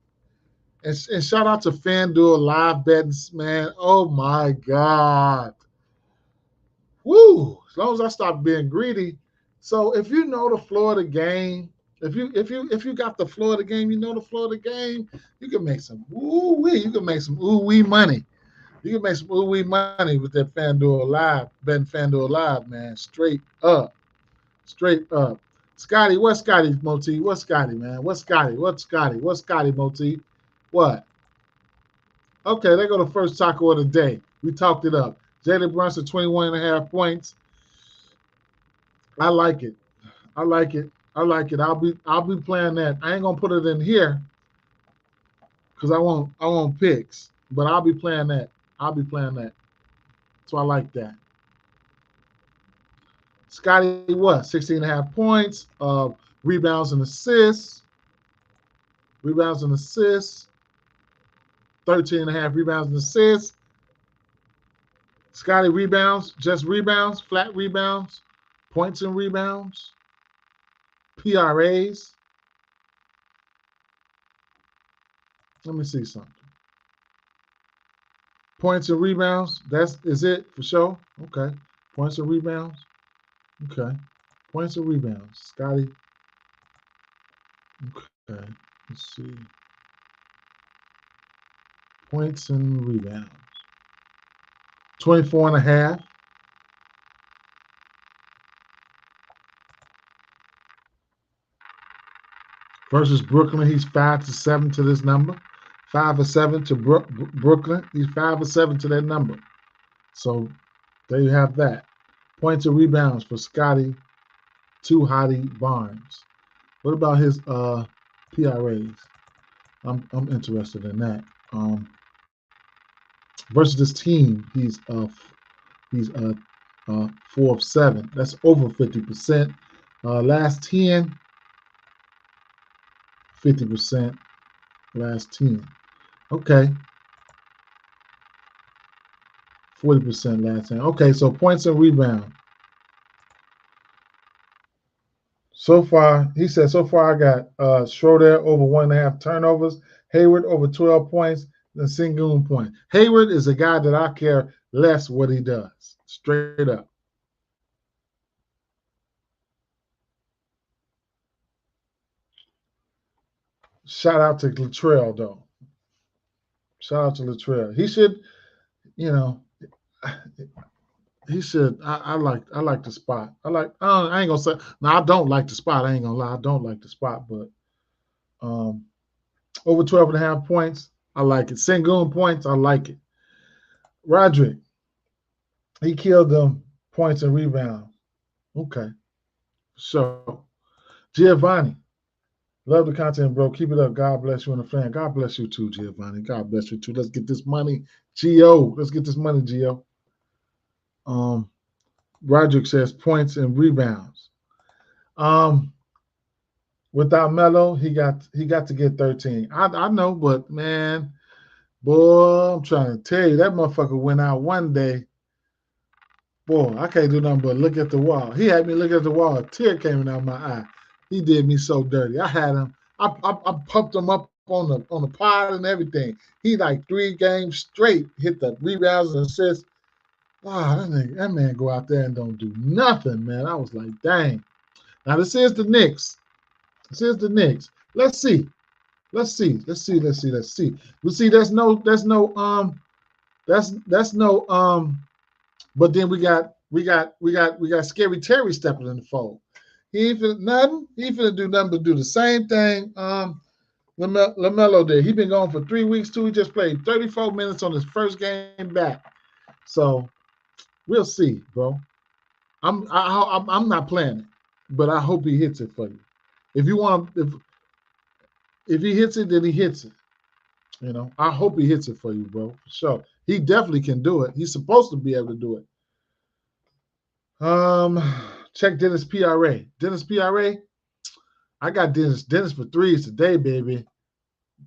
And shout out to FanDuel live betting, man. Oh my God. Woo! As long as I stop being greedy. So if you know the floor of the game, if you got the floor of the game, you know the floor of the game, you can make some ooh-wee. You can make some ooh-wee money. You can make some ooh-wee money with that FanDuel live, betting FanDuel live, man. Straight up. Scotty, what's Scotty Moti? What's Scotty, man? What's Scotty, Moti? What? Okay, there go the first taco of the day. We talked it up. Jalen Brunson, 21.5 points. I like it. I'll be playing that. I ain't gonna put it in here because I want picks, but I'll be playing that. So I like that. Scotty, what? 16.5 points. Rebounds and assists. 13.5 rebounds and assists. Scotty, rebounds, just rebounds, flat rebounds, points and rebounds, PRAs. Let me see something. Points and rebounds, is it for sure? Okay. Points and rebounds. Okay. Points and rebounds. Scotty. Okay. Let's see. Points and rebounds. 24.5. Versus Brooklyn, he's 5-7 to this number. 5-7 to Brooklyn. He's 5-7 to that number. So there you have that. Points and rebounds for Scotty, Too Hottie Barnes. What about his PRAs? I'm interested in that. Versus this team, he's 4 of 7. That's over 50%. Last 10, 50%. Last 10. Okay. 40% last time. Okay, so points and rebound. So far, he said, so far I got Schroeder over 1.5 turnovers, Hayward over 12 points, and Sengun point. Hayward is a guy that I care less what he does. Straight up. Shout out to Latrell, though. Shout out to Latrell. He should, you know, he should. I like the spot. I ain't gonna say no. I don't like the spot. I ain't gonna lie. I don't like the spot, but over 12.5 points, I like it. Sengun points, I like it. Roderick, he killed them points and rebounds. Okay, so Giovanni, love the content, bro. Keep it up. God bless you and the fan. God bless you too, Giovanni. God bless you too. Let's get this money, Gio. Let's get this money, Gio. Roderick says points and rebounds. Without Melo, he got to get 13. I know, but man, boy, I'm trying to tell you, that motherfucker went out one day. Boy, I can't do nothing but look at the wall. He had me look at the wall. A tear came out of my eye. He did me so dirty. I had him. I pumped him up on the pod and everything. He like 3 games straight hit the rebounds and assists. Wow, that man go out there and don't do nothing, man. I was like, dang. Now this is the Knicks. This is the Knicks. Let's see. We see there's no but then we got Scary Terry stepping in the fold. He ain't finna nothing. He ain't finna do nothing but do the same thing LaMelo did. He been gone for 3 weeks too. He just played 34 minutes on his first game back. So we'll see, bro. I'm not playing it, but I hope he hits it for you. If you want, if he hits it, then he hits it. You know, I hope he hits it for you, bro. For sure. He definitely can do it. He's supposed to be able to do it. Check Dennis PRA. Dennis PRA. I got Dennis for 3s today, baby.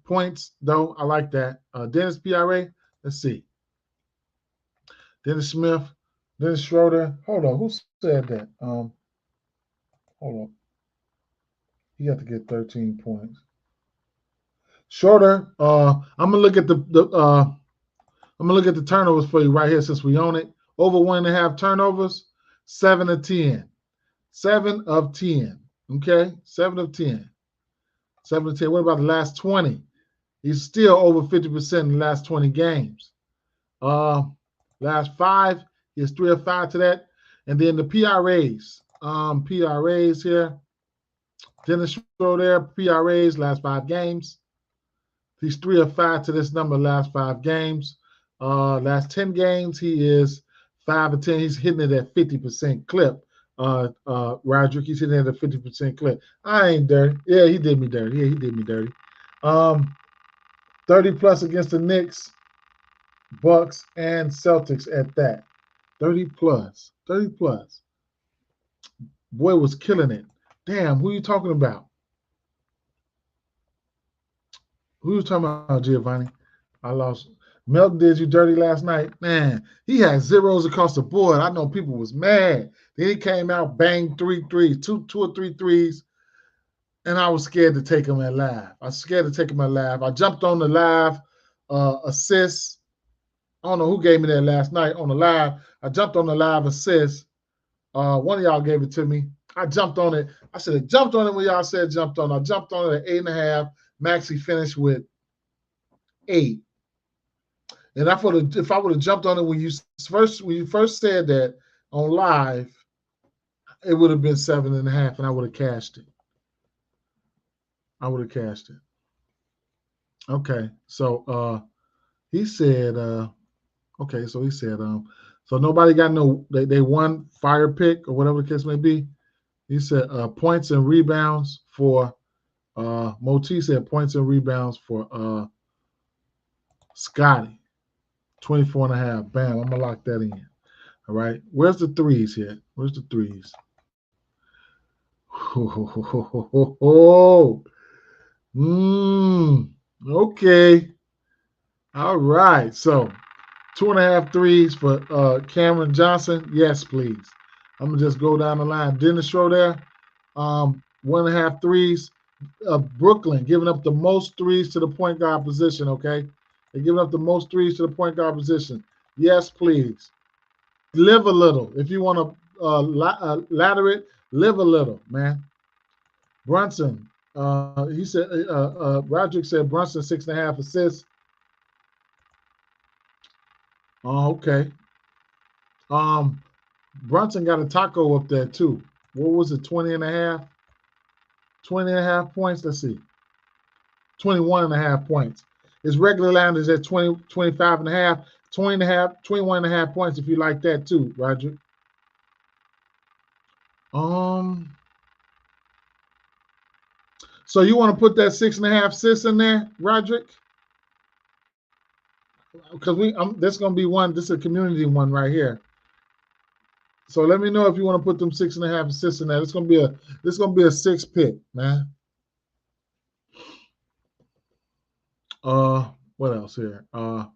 Points, though. I like that. Dennis PRA. Let's see. Dennis Smith. Dennis Schroeder. Hold on. Who said that? Hold on. He got to get 13 points. Schroeder. I'm gonna look at the turnovers for you right here since we own it. Over 1.5 turnovers. 7 of 10. 7 of 10. Okay? 7 of 10. 7 of 10. What about the last 20? He's still over 50% in the last 20 games. Last 5, he has 3 of 5 to that. And then the PRAs. PRAs here. Dennis Schroeder, PRAs, last 5 games. He's 3 of 5 to this number last 5 games. Last 10 games, he is 5 of 10. He's hitting it at 50% clip. Roderick, he's hitting it at a 50% clip. I ain't dirty. Yeah, he did me dirty. 30 plus against the Knicks, Bucks, and Celtics at that. 30 plus. Boy was killing it. Damn, who are you talking about? Who you talking about, Giovanni? I lost. Melton did you dirty last night. Man, he had zeros across the board. I know people was mad. Then he came out, banged 3 threes, two or three threes, and I was scared to take him at live. I jumped on the live assist. I don't know who gave me that last night on the live. I jumped on the live assist. One of y'all gave it to me. I jumped on it. I should have jumped on it when y'all said jumped on. I jumped on it at 8.5. Maxie finished with 8. And if I would have jumped on it when you first said that on live, it would have been 7.5, and I would have cashed it. Okay, so he said, so nobody got no. They won fire pick or whatever the case may be. He said points and rebounds for. Moti said points and rebounds for Scotty. 24.5. Bam, I'm gonna lock that in. All right. Where's the threes here? Where's the threes? Okay. All right. So 2.5 threes for Cameron Johnson. Yes, please. I'm gonna just go down the line. Dennis Schroeder, 1.5 threes. Brooklyn giving up the most threes to the point guard position. Okay, they're giving up the most threes to the point guard position. Yes, please. Live a little. If you want to ladder it, live a little, man. Brunson, he said, Roderick said Brunson 6.5 assists. Oh, okay. Brunson got a taco up there too. What was it, 20 and a half? 20 and a half points. Let's see. 21 and a half points. His regular line is at 20, 25 and a half, 20 and a half, 21 and a half points if you like that too, Roger. So you want to put that 6.5 assists in there, Roderick? Because this is gonna be one. This is a community one right here. So let me know if you want to put them 6.5 assists in there. It's gonna be a 6 pick, man. What else here? Where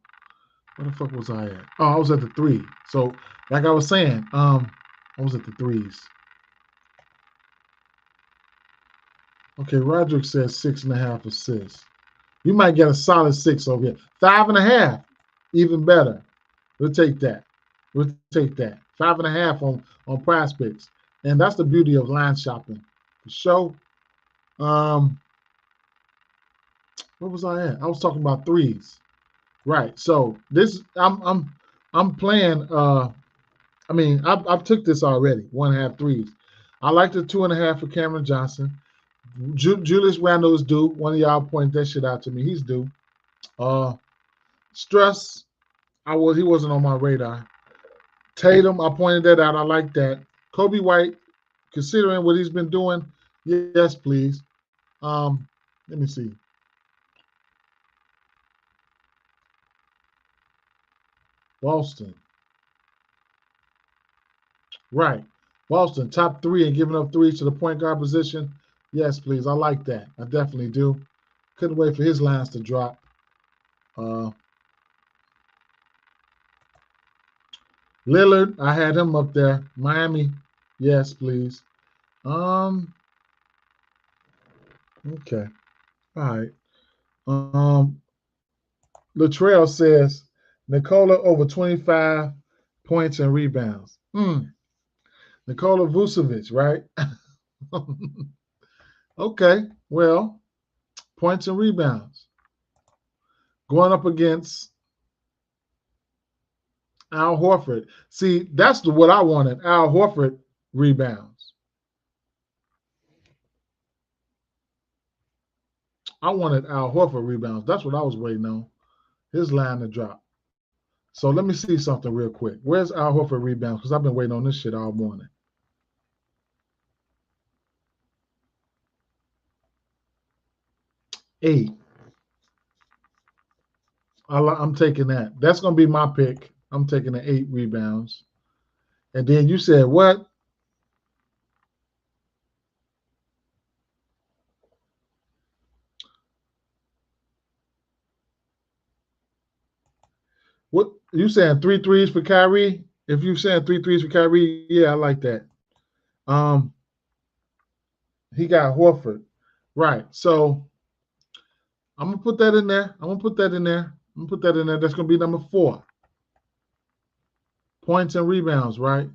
the fuck was I at? Oh, I was at the 3. So like I was saying, I was at the 3s. Okay, Roderick says 6.5 assists. You might get a solid 6 over here. 5.5, even better. We'll take that. We'll take that. 5.5 on PrizePicks, and that's the beauty of line shopping. For sure. What was I at? I was talking about 3s. Right. So this I'm playing. I mean, I've took this already. 1.5 3s. I like the 2.5 for Cameron Johnson. Julius Randle is due. One of y'all pointed that shit out to me. He's due. Stress. He wasn't on my radar. Tatum, I pointed that out. I like that. Kobe White, considering what he's been doing, yes, please. Let me see. Boston. Right. Boston, top 3 and giving up 3s to the point guard position. Yes, please. I like that. I definitely do. Couldn't wait for his lines to drop. Lillard, I had him up there. Miami, yes, please. Okay. All right. Latrell says Nikola over 25 points and rebounds. Nikola Vucevic, right? Okay. Well, points and rebounds. Going up against Al Horford. See, that's what I wanted. Al Horford rebounds. I wanted Al Horford rebounds. That's what I was waiting on. His line to drop. So let me see something real quick. Where's Al Horford rebounds? Because I've been waiting on this shit all morning. 8. I'm taking that. That's going to be my pick. I'm taking the 8 rebounds. And then you said what? What you saying? 3 threes for Kyrie? If you're saying 3 threes for Kyrie, yeah, I like that. He got Horford. Right. So I'm gonna put that in there. That's gonna be number 4. Points and rebounds, right?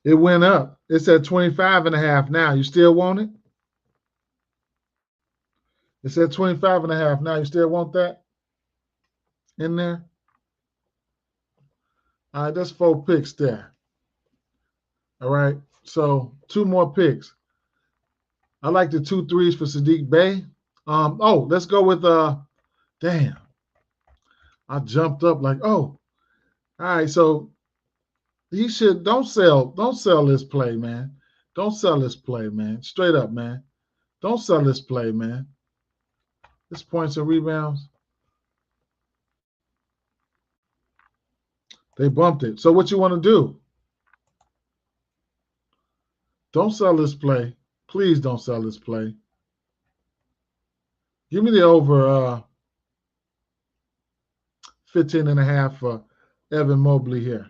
It went up. It's at 25.5 now. You still want it? It's at 25.5 now. You still want that in there? All right, that's 4 picks there. All right, so 2 more picks. I like the 2 threes for Sadiq Bey. Let's go with damn. I jumped up like, oh. All right, so he should don't sell this play, man. Don't sell this play, man. Straight up, man. Don't sell this play, man. This points and rebounds. They bumped it. So what you want to do? Don't sell this play. Please don't sell this play. Give me the over 15.5 for Evan Mobley here.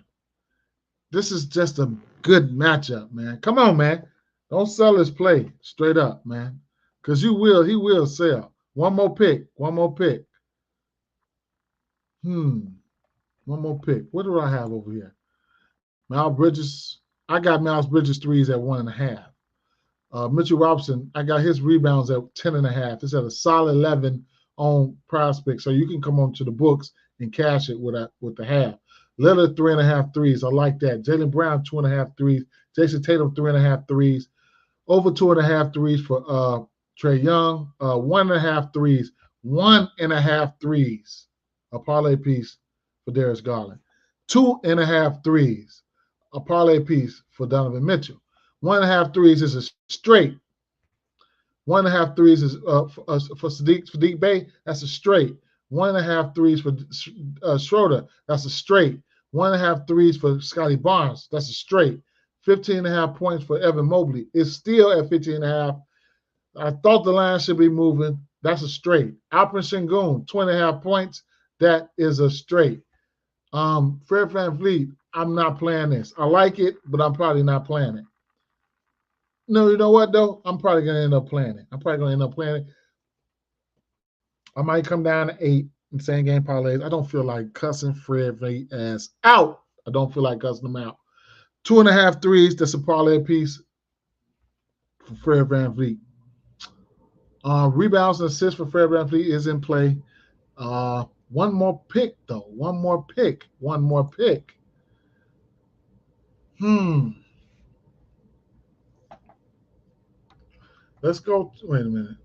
This is just a good matchup, man. Come on, man. Don't sell this play straight up, man. Because he will sell. One more pick. One more pick. One more pick. What do I have over here? Miles Bridges. I got Miles Bridges threes at 1.5. Mitchell Robinson, I got his rebounds at 10.5. It's at a solid 11 on PrizePicks. So you can come on to the books and cash it with the half. Lillard 3.5 threes. I like that. Jaylen Brown 2.5 threes. Jason Tatum 3.5 threes. Over 2.5 threes for Trae Young. 1.5 threes. 1.5 threes. A parlay piece for Darius Garland. 2.5 threes. A parlay piece for Donovan Mitchell. 1.5 threes is a straight. 1.5 threes is for Sadiq Bey. That's a straight. 1.5 threes for Schroeder. That's a straight. 1.5 threes for Scotty Barnes. That's a straight. 15.5 points for Evan Mobley. It's still at 15.5. I thought the line should be moving. That's a straight. Alperen Sengun, 2.5 points. That is a straight. Fred VanVleet, I'm not playing this. I like it, but I'm probably not playing it. No, you know what, though? I'm probably going to end up playing it. I might come down to 8 in same game parlays. I don't feel like cussing Fred VanVleet ass out. I don't feel like cussing him out. 2.5 threes, that's a parlay piece for Fred VanVleet. Rebounds and assists for Fred VanVleet is in play. One more pick, though. One more pick. Let's go. Wait a minute.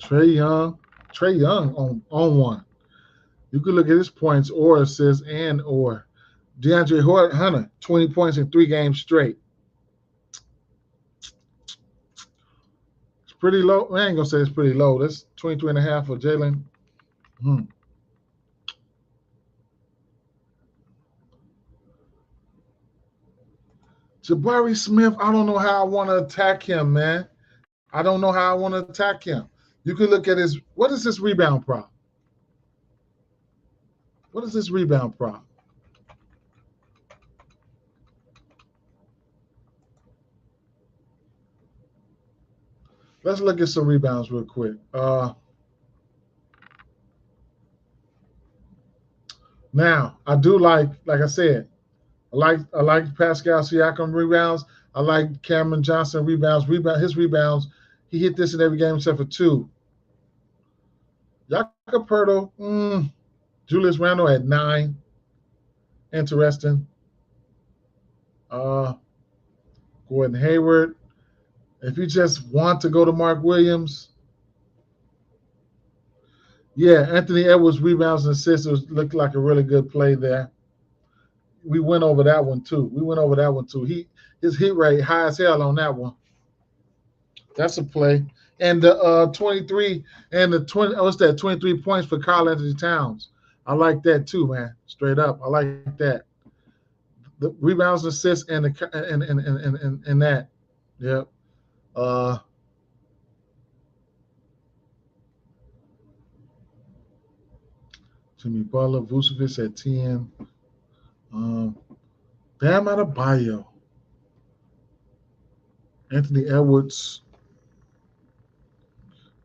Trae Young on one. You could look at his points or assists and or DeAndre Hunter, 20 points in 3 games straight. It's pretty low. I ain't gonna say it's pretty low. That's 23.5 for Jaylen. Jabari Smith, I don't know how I want to attack him, man. I don't know how I want to attack him. You could look at what is this rebound prop? What is this rebound prop? Let's look at some rebounds real quick. Now, I do like I said, I like Pascal Siakam rebounds. I like Cameron Johnson rebounds. His rebounds, he hit this in every game except for 2. Jakob Poeltl, Julius Randle at 9. Interesting. Gordon Hayward. If you just want to go to Mark Williams, yeah, Anthony Edwards rebounds and assists looked like a really good play there. We went over that one too. His hit rate high as hell on that one. That's a play. And the 23 and the 20. What's that? 23 points for Karl-Anthony Towns. I like that too, man. Straight up, I like that. The rebounds, assists, and that. Yep. Jimmy Butler, Vucevic at 10. Bam Adebayo. Anthony Edwards.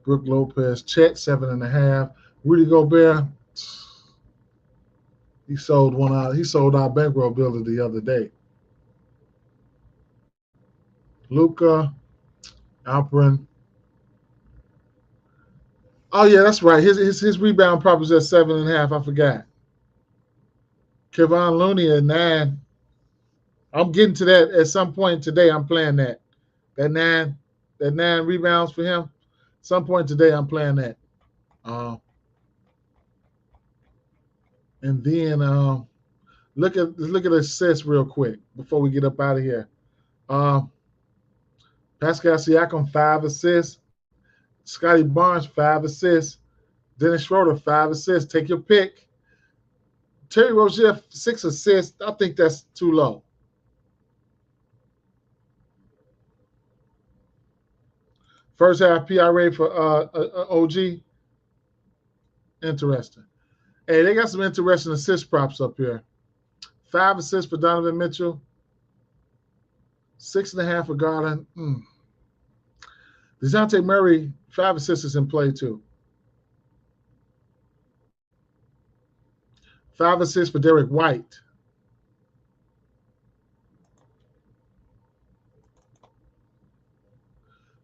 Brook Lopez. Chet 7.5. Rudy Gobert. He sold one out. He sold our bankroll builder the other day. Luka. Alperen. Oh yeah, that's right. His rebound prop is at 7.5. I forgot. Kevon Looney at 9. I'm getting to that at some point today. I'm playing that. That 9 rebounds for him. Some point today, I'm playing that. And then look at assists real quick before we get up out of here. Uh, Pascal Siakam, 5 assists. Scotty Barnes, 5 assists. Dennis Schroeder, 5 assists. Take your pick. Terry Rozier, 6 assists. I think that's too low. First half PRA for OG. Interesting. Hey, they got some interesting assist props up here. 5 assists for Donovan Mitchell. 6.5 for Garland. DeJounte Murray, 5 assists is in play too. 5 assists for Derek White.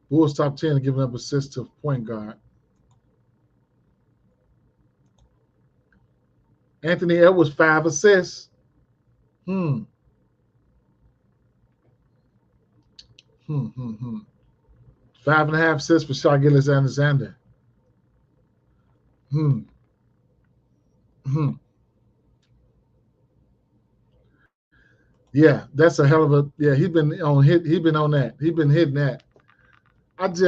Bulls top 10 giving up assists to point guard. Anthony Edwards, 5 assists. 5.5 assists for Shai Gilgeous-Alexander. Yeah, that's a hell of a He's been on hit. He's been on that. He's been hitting that. I don't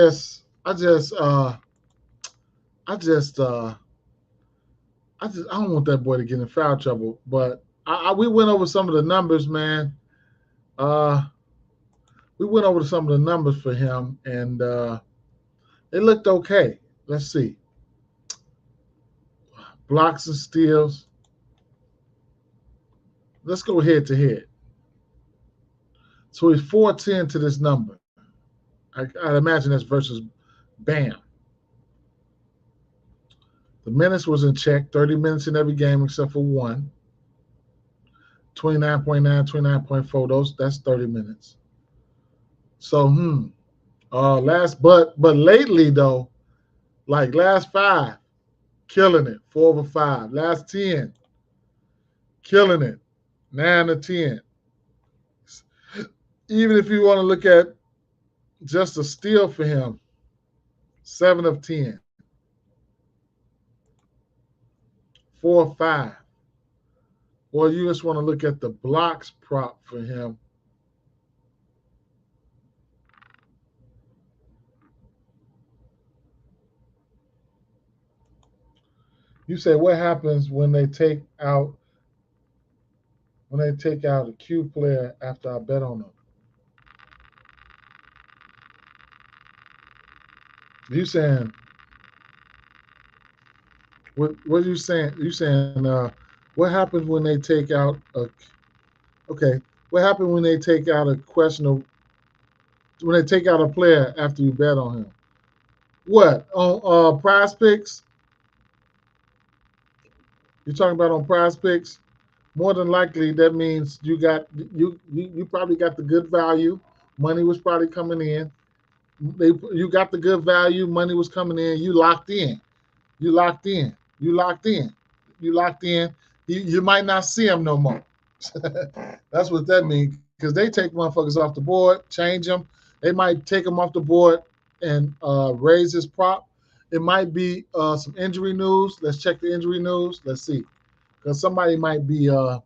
want that boy to get in foul trouble. But we went over some of the numbers, man. We went over some of the numbers for him, and it looked okay. Let's see. Blocks and steals. Let's go head to head. So he's 410 to this number. I'd imagine that's versus Bam. The minutes was in check. 30 minutes in every game except for one. 29.9, 29.4. That's 30 minutes. So but lately though, like last 5, killing it. 4 over 5. Last 10, killing it. 9 to 10. Even if you want to look at just a steal for him, 7 of 10. 4 or 5. Or you just want to look at the blocks prop for him. You say what happens when they take out a Q player after I bet on them? You saying what are you saying? You saying what happens when they take out a what happens when they take out a when they take out a player after you bet on him? What on PrizePicks? You're talking about on PrizePicks? More than likely, that means you probably got the good value. Money was probably coming in. You got the good value. Money was coming in. You locked in. You might not see them no more. That's what that means. Because they take motherfuckers off the board, change them. They might take them off the board and raise his prop. It might be some injury news. Let's check the injury news. Let's see. Because somebody might be out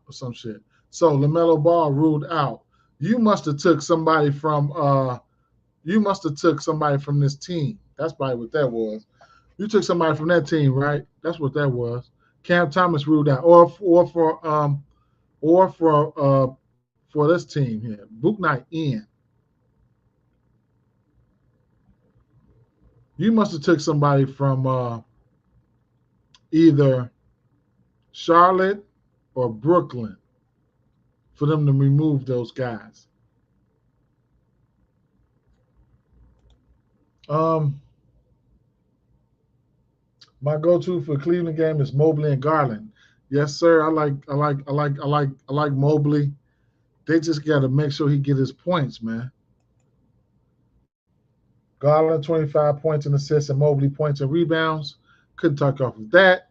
or some shit. So LaMelo Ball ruled out. You must have took somebody from this team. That's probably what that was. You took somebody from that team, right? That's what that was. Cam Thomas ruled out, or for this team here, Book Night in. You must have took somebody from either Charlotte or Brooklyn for them to remove those guys. My go-to for Cleveland game is Mobley and Garland. Yes, sir. I like Mobley. They just got to make sure he get his points, man. Garland 25 points and assists, and Mobley points and rebounds. Couldn't talk off of that.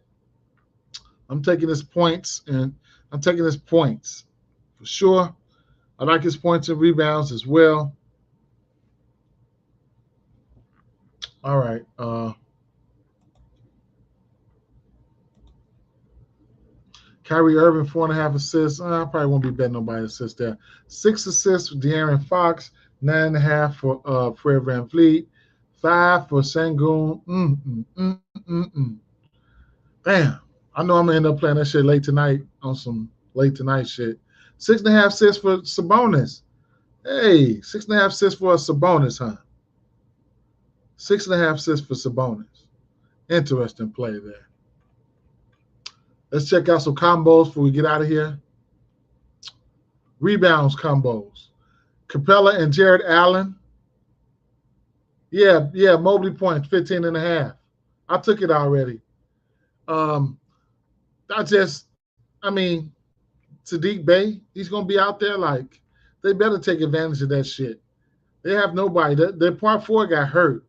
I'm taking his points for sure. I like his points and rebounds as well. All right. Kyrie Irving, 4.5 assists. I probably won't be betting nobody assists there. 6 assists for De'Aaron Fox, 9.5 for Fred VanVleet, 5 for Sengun. Damn. I know I'm gonna end up playing that shit late tonight on some late tonight shit. 6.5 assists for Sabonis. Hey, 6.5 assists for a Sabonis, huh? 6.5 assists for Sabonis. Interesting play there. Let's check out some combos before we get out of here. Rebounds combos. Capella and Jared Allen. Yeah, Mobley points, 15.5. I took it already. I mean, Sadiq Bey, he's going to be out there. Like, they better take advantage of that shit. They have nobody. Their point forward got hurt.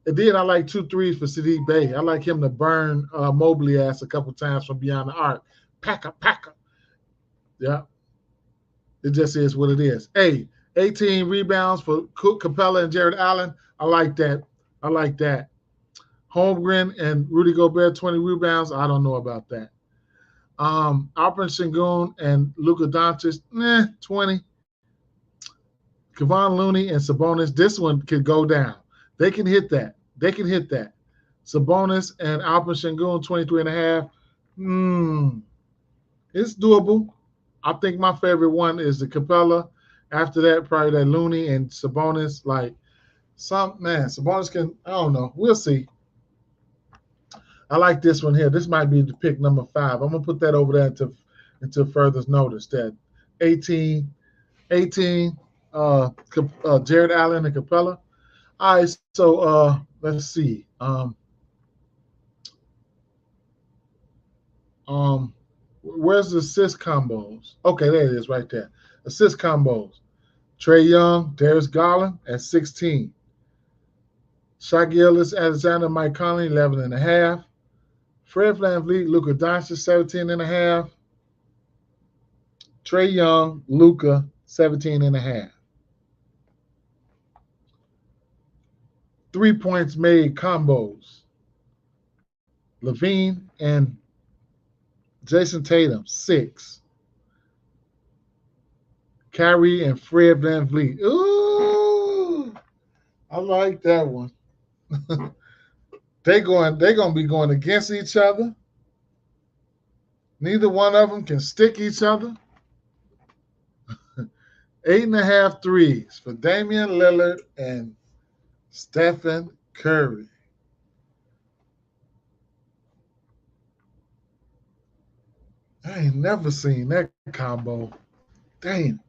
And then I like 2 threes for Sadiq Bey. I like him to burn Mobley ass a couple times from beyond the arc. Packer. Yeah. It just is what it is. Hey, 18 rebounds for Capella and Jared Allen. I like that. Holmgren and Rudy Gobert, 20 rebounds. I don't know about that. Alperen Sengun and Luka Doncic, 20. Kevon Looney and Sabonis, this one could go down. They can hit that. Sabonis and Alperen Sengun, 23.5. It's doable. I think my favorite one is the Capella. After that, probably that Looney and Sabonis. Like, Sabonis can, I don't know. We'll see. I like this one here. This might be the pick number 5. I'm going to put that over there until further notice. That 18, Jared Allen and Capella. All right, so let's see. Where's the assist combos? Okay, there it is right there. Assist combos. Trae Young, Darius Garland at 16. Shai Gilgeous-Alexander, Mike Conley, 11.5. Fred VanVleet, Luka Doncic, 17.5. Trae Young, Luka, 17.5. 3 points made combos. Levine and Jason Tatum, 6. Kyrie and Fred VanVleet. Ooh, I like that one. They're gonna be going against each other. Neither one of them can stick each other. 8.5 threes for Damian Lillard and Stephen Curry. I ain't never seen that combo. Damn.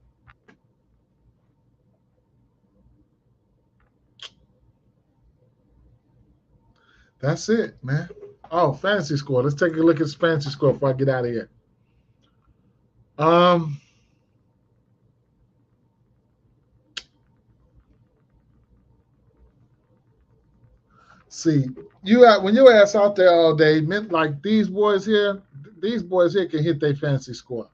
That's it, man. Oh, fantasy score. Let's take a look at this fantasy score before I get out of here. See, when your ass out there all day, meant like these boys here can hit their fantasy score.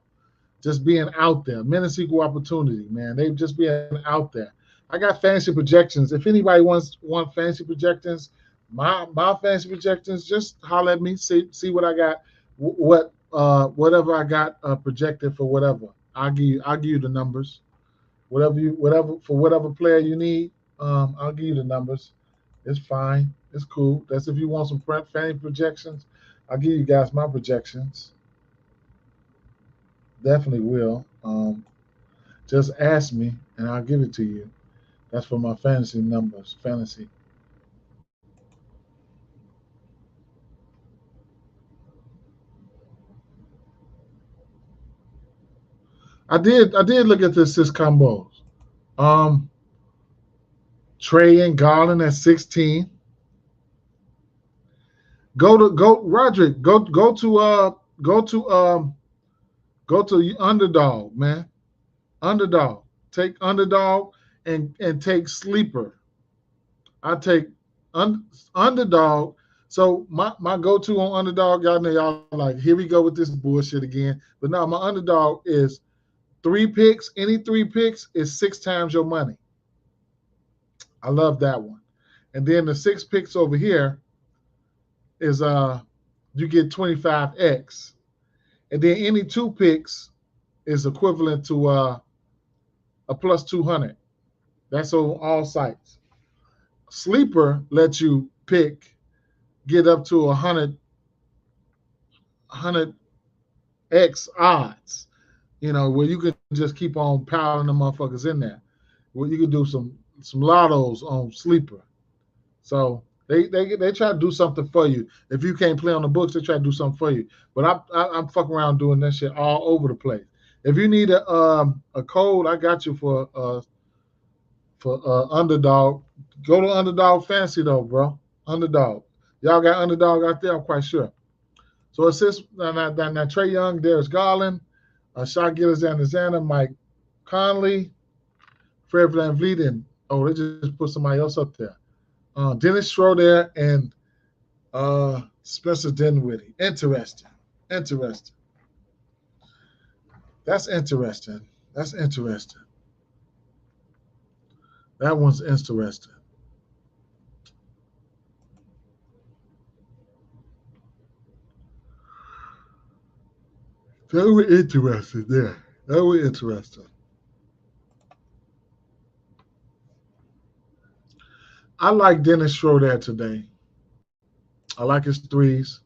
Just being out there. Minutes equal opportunity, man. They just being out there. I got fantasy projections. If anybody wants fantasy projections, my fantasy projections, just holler at me, see what I got, whatever I got projected for whatever. I'll give you the numbers. Whatever player you need, I'll give you the numbers. It's fine. It's cool. That's if you want some fantasy projections. I'll give you guys my projections. Definitely will. Just ask me and I'll give it to you. That's for my fantasy numbers. Fantasy. I did look at the assist combos. Trae and Garland at 16. Roderick. Go to underdog, man. Underdog. Take underdog and take sleeper. I take underdog. So my go-to on underdog, y'all know y'all like, here we go with this bullshit again. But no, my underdog is 3 picks. Any 3 picks is 6 times your money. I love that one. And then the 6 picks over here is you get 25x. And then any 2 picks is equivalent to a plus 200. That's on all sites. Sleeper lets you get up to 100x odds, where you can just keep on piling the motherfuckers in there. Well, you can do some lottos on Sleeper. So they try to do something for you. If you can't play on the books, they try to do something for you. But I'm fucking around doing that shit all over the place. If you need a code, I got you for Underdog. Go to Underdog Fantasy though, bro. Underdog. Y'all got Underdog out there, I'm quite sure. So it says now Trey Young, Darius Garland, Shai Gilgeous-Alexander, Mike Conley, Fred VanVleet, and they just put somebody else up there. Dennis Schroeder and Spencer Dinwiddie. Interesting. That's interesting. That one's interesting. That was interesting there. That was interesting. I like Dennis Schroeder today. I like his threes.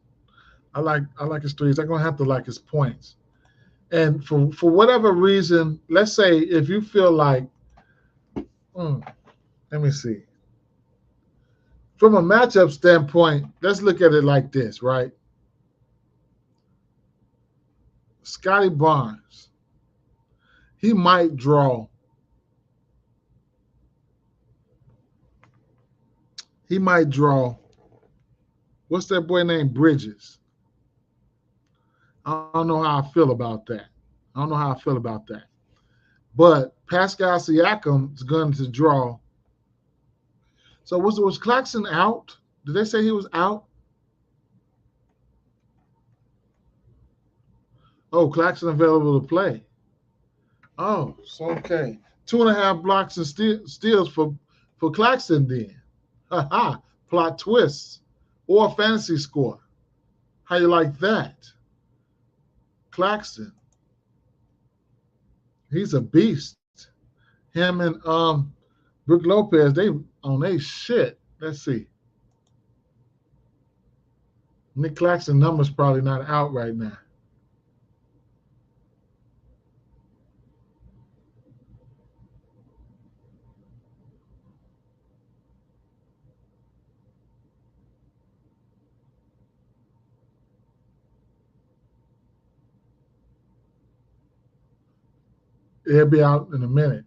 I like his threes. I'm gonna have to like his points. And for whatever reason, let's say if you feel like, let me see. From a matchup standpoint, let's look at it like this, right? Scotty Barnes, he might draw. What's that boy named Bridges? I don't know how I feel about that. But Pascal Siakam is going to draw. So was Claxton out? Did they say he was out? Oh, Claxton available to play. Oh, so okay. 2.5 blocks and steals for Claxton then. Ha! Plot twists or fantasy score. How you like that? Claxton. He's a beast. Him and Brook Lopez, they on their shit. Let's see. Nick Claxton number's probably not out right now. It'll be out in a minute.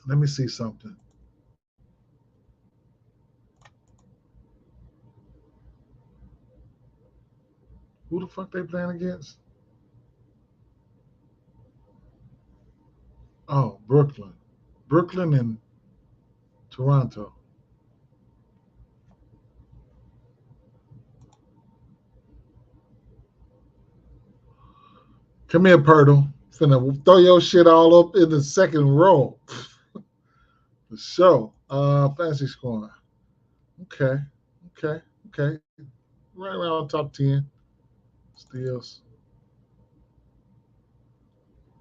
Let me see something. Who the fuck they playing against? Oh, Brooklyn. Brooklyn and Toronto. Come here, Pirtle. Finna throw your shit all up in the second row. For sure. Fantasy scoring. Okay. Right around top 10. Steals.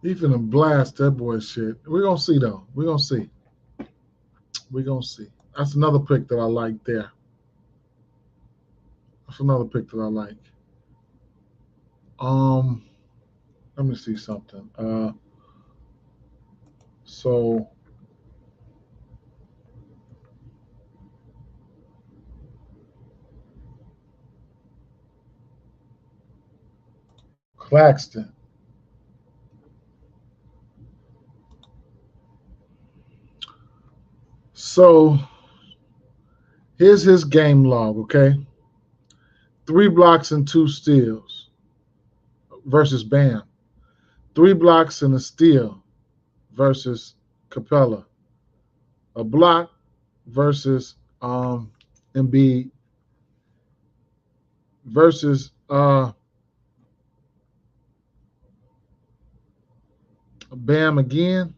He finna blast that boy shit. We're gonna see though. We're gonna see. That's another pick that I like there. Let me see something. So Claxton. So here's his game log, okay? 3 blocks and 2 steals versus Bam. 3 blocks and a steal versus Capella. A block versus Embiid versus Bam again.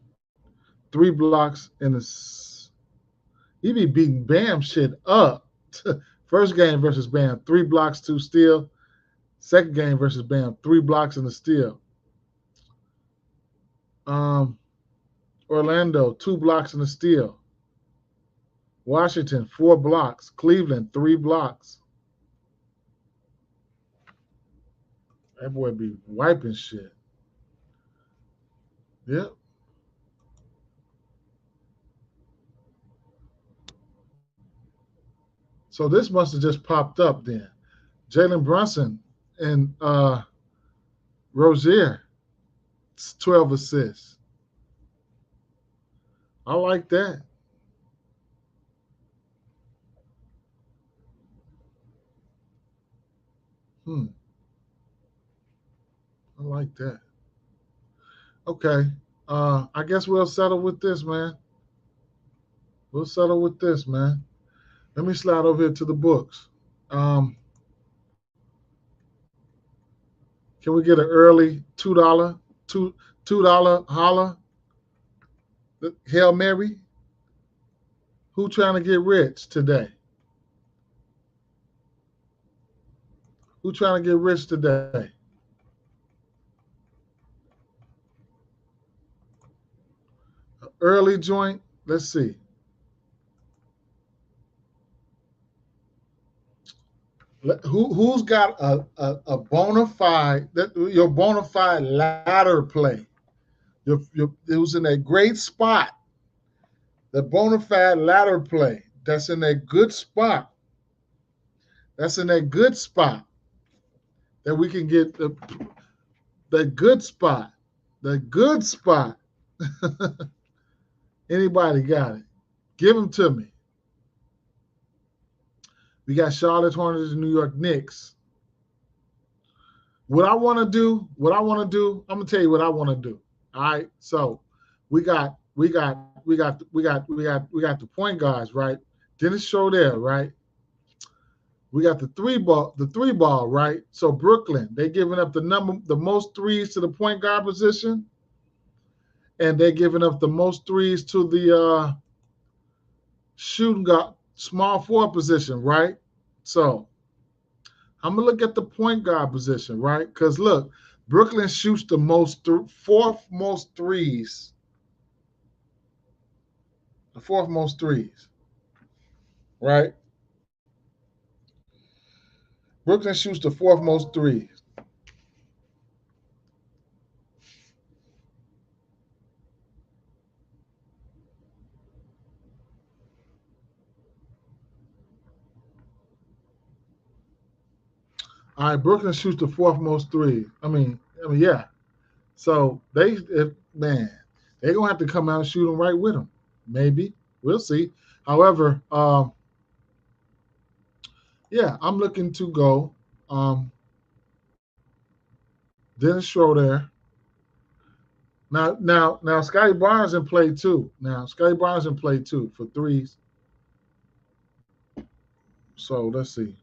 3 blocks and a. He be beating Bam shit up. First game versus Bam, 3 blocks, 2 steal. Second game versus Bam, 3 blocks and a steal. Orlando, 2 blocks and a steal. Washington, 4 blocks. Cleveland, 3 blocks. That boy be wiping shit. Yep. So this must have just popped up then. Jalen Brunson and Rozier, 12 assists. I like that. I like that. Okay. I guess we'll settle with this, man. We'll settle with this, man. Let me slide over here to the books. Can we get an early $2 holla? Hail Mary? Who trying to get rich today? Who trying to get rich today? Early joint. Let's see. Who's got a bona fide, your bona fide ladder play? It was in a great spot. The bona fide ladder play. That's in a good spot. That's in a good spot that we can get the good spot. The good spot. Anybody got it? Give them to me. We got Charlotte Hornets and New York Knicks. What I want to do, I'm gonna tell you what I want to do. All right. So we got the point guards, right? Dennis Schroeder, right? We got the three ball, right? So Brooklyn, they giving up the most threes to the point guard position, and they're giving up the most threes to the shooting guard, small forward position, right? So I'm gonna look at the point guard position, right? Because look, Brooklyn shoots the fourth most threes. The fourth most threes, right? Brooklyn shoots the fourth most threes. All right, Brooklyn shoots the fourth most threes. I mean, yeah. So they're gonna have to come out and shoot them right with them. Maybe we'll see. However, yeah, I'm looking to go. Dennis Schroeder. Now, Scotty Barnes in play too. For threes. So let's see.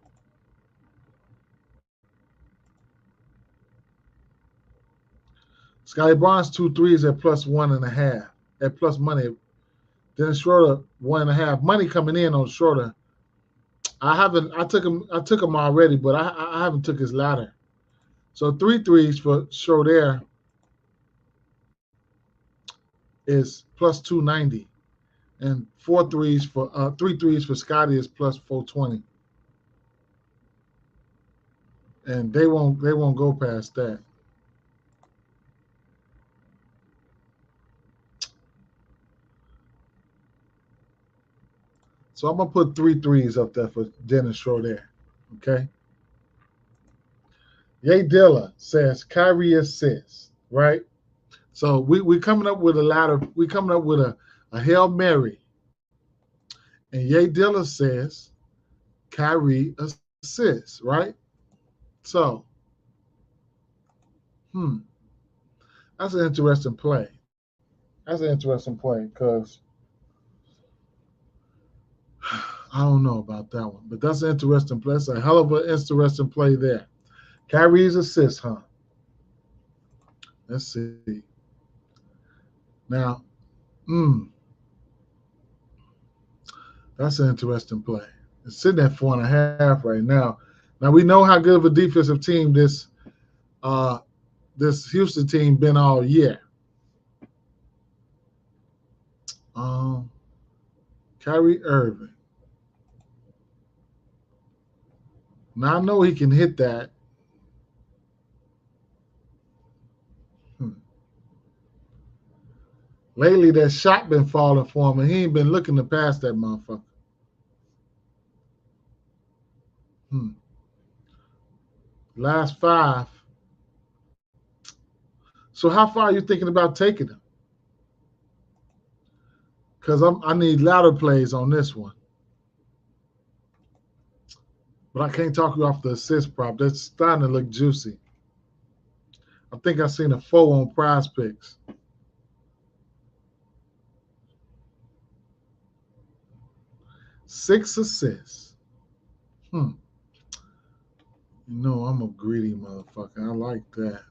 Scotty Barnes 2 threes at +1.5 at plus money. Dennis Schroeder 1.5. Money coming in on Schroeder. I took him already, but I haven't took his ladder. So 3 threes for Schroeder is +290, and 3 threes for Scotty is +420, and they won't go past that. So I'm gonna put 3 threes up there for Dennis Schroeder. Okay. Ye Dilla says Kyrie assists, right? So we coming up with a ladder. We coming up with a Hail Mary. And Ye Dilla says Kyrie assists, right? So, that's an interesting play. That's an interesting play because I don't know about that one, but that's an interesting play. That's a hell of an interesting play there. Kyrie's assist, huh? Let's see. Now, that's an interesting play. It's sitting at 4.5 right now. Now we know how good of a defensive team this Houston team been all year. Kyrie Irving. Now I know he can hit that. Lately, that shot been falling for him, and he ain't been looking to pass that motherfucker. Last 5. So how far are you thinking about taking him? Because I need ladder plays on this one. But I can't talk you off the assist prop. That's starting to look juicy. I think I seen a 4 on PrizePicks. Six assists. You know, I'm a greedy motherfucker. I like that.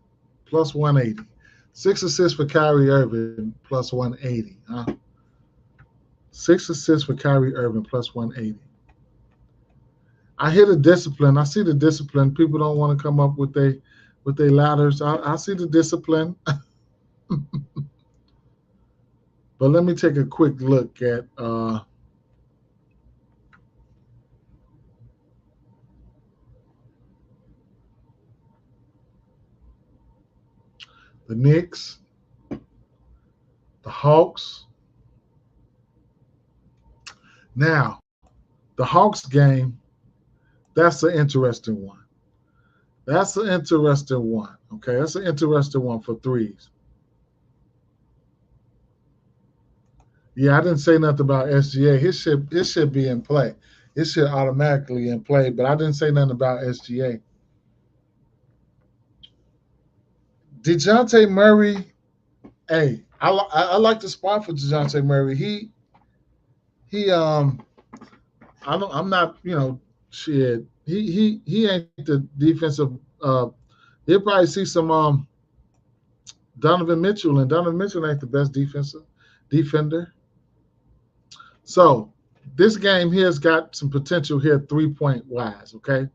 Plus 180. 6 assists for Kyrie Irving, plus 180. 6 assists for Kyrie Irving, plus 180. I hear the discipline. I see the discipline. People don't want to come up with their ladders. I see the discipline. But let me take a quick look at the Knicks, the Hawks. Now, the Hawks game, that's an interesting one. That's an interesting one. Okay, that's an interesting one for threes. Yeah, I didn't say nothing about SGA. His should be in play. It should automatically in play, but I didn't say nothing about SGA. DeJounte Murray, hey, I like the spot for DeJounte Murray. I'm not, shit. He ain't the defensive. He'll probably see some Donovan Mitchell, and Donovan Mitchell ain't the best defender. So this game here has got some potential here 3-point wise. Okay,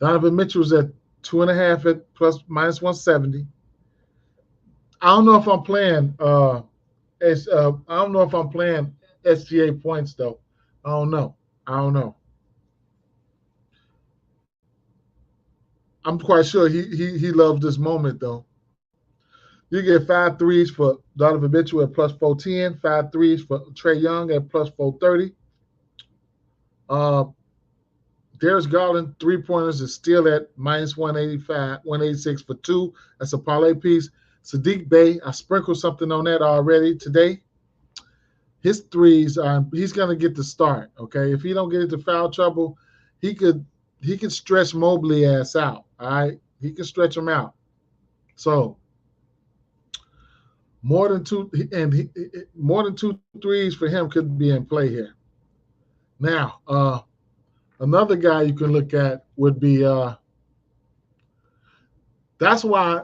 Donovan Mitchell's at 2.5 at plus minus 170. I don't know if I'm playing. I don't know if I'm playing SGA points though. I don't know. I'm quite sure he loves this moment though. You get 5 threes for Donovan Mitchell at plus 410, 5 threes for Trae Young at plus 430. Darius Garland 3-pointers is still at minus 185, 186 for 2. That's a parlay piece. Sadiq Bey, I sprinkled something on that already today. His threes, he's gonna get the start. Okay, if he don't get into foul trouble, he could stretch Mobley ass out. All right, he can stretch him out. So more than two threes for him could be in play here. Now, another guy you can look at would be that's why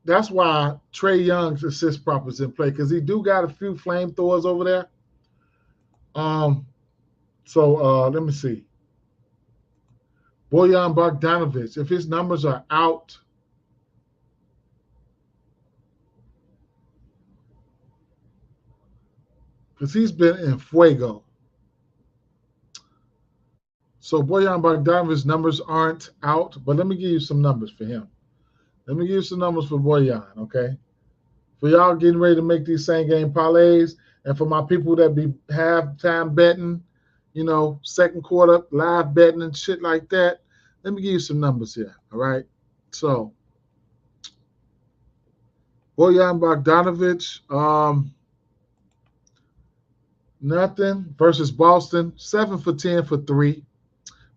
Trae Young's assist prop is in play, because he do got a few flamethrowers over there. So let me see. Bojan Bogdanovic, if his numbers are out, because he's been in fuego. So Bojan Bogdanovic's numbers aren't out, but let me give you some numbers for him. Let me give you some numbers for Bojan, okay? For y'all getting ready to make these same game parlays, and for my people that be halftime betting, second quarter live betting and shit like that, let me give you some numbers here, all right? So Bojan Bogdanovic, nothing versus Boston, 7 for 10 for 3.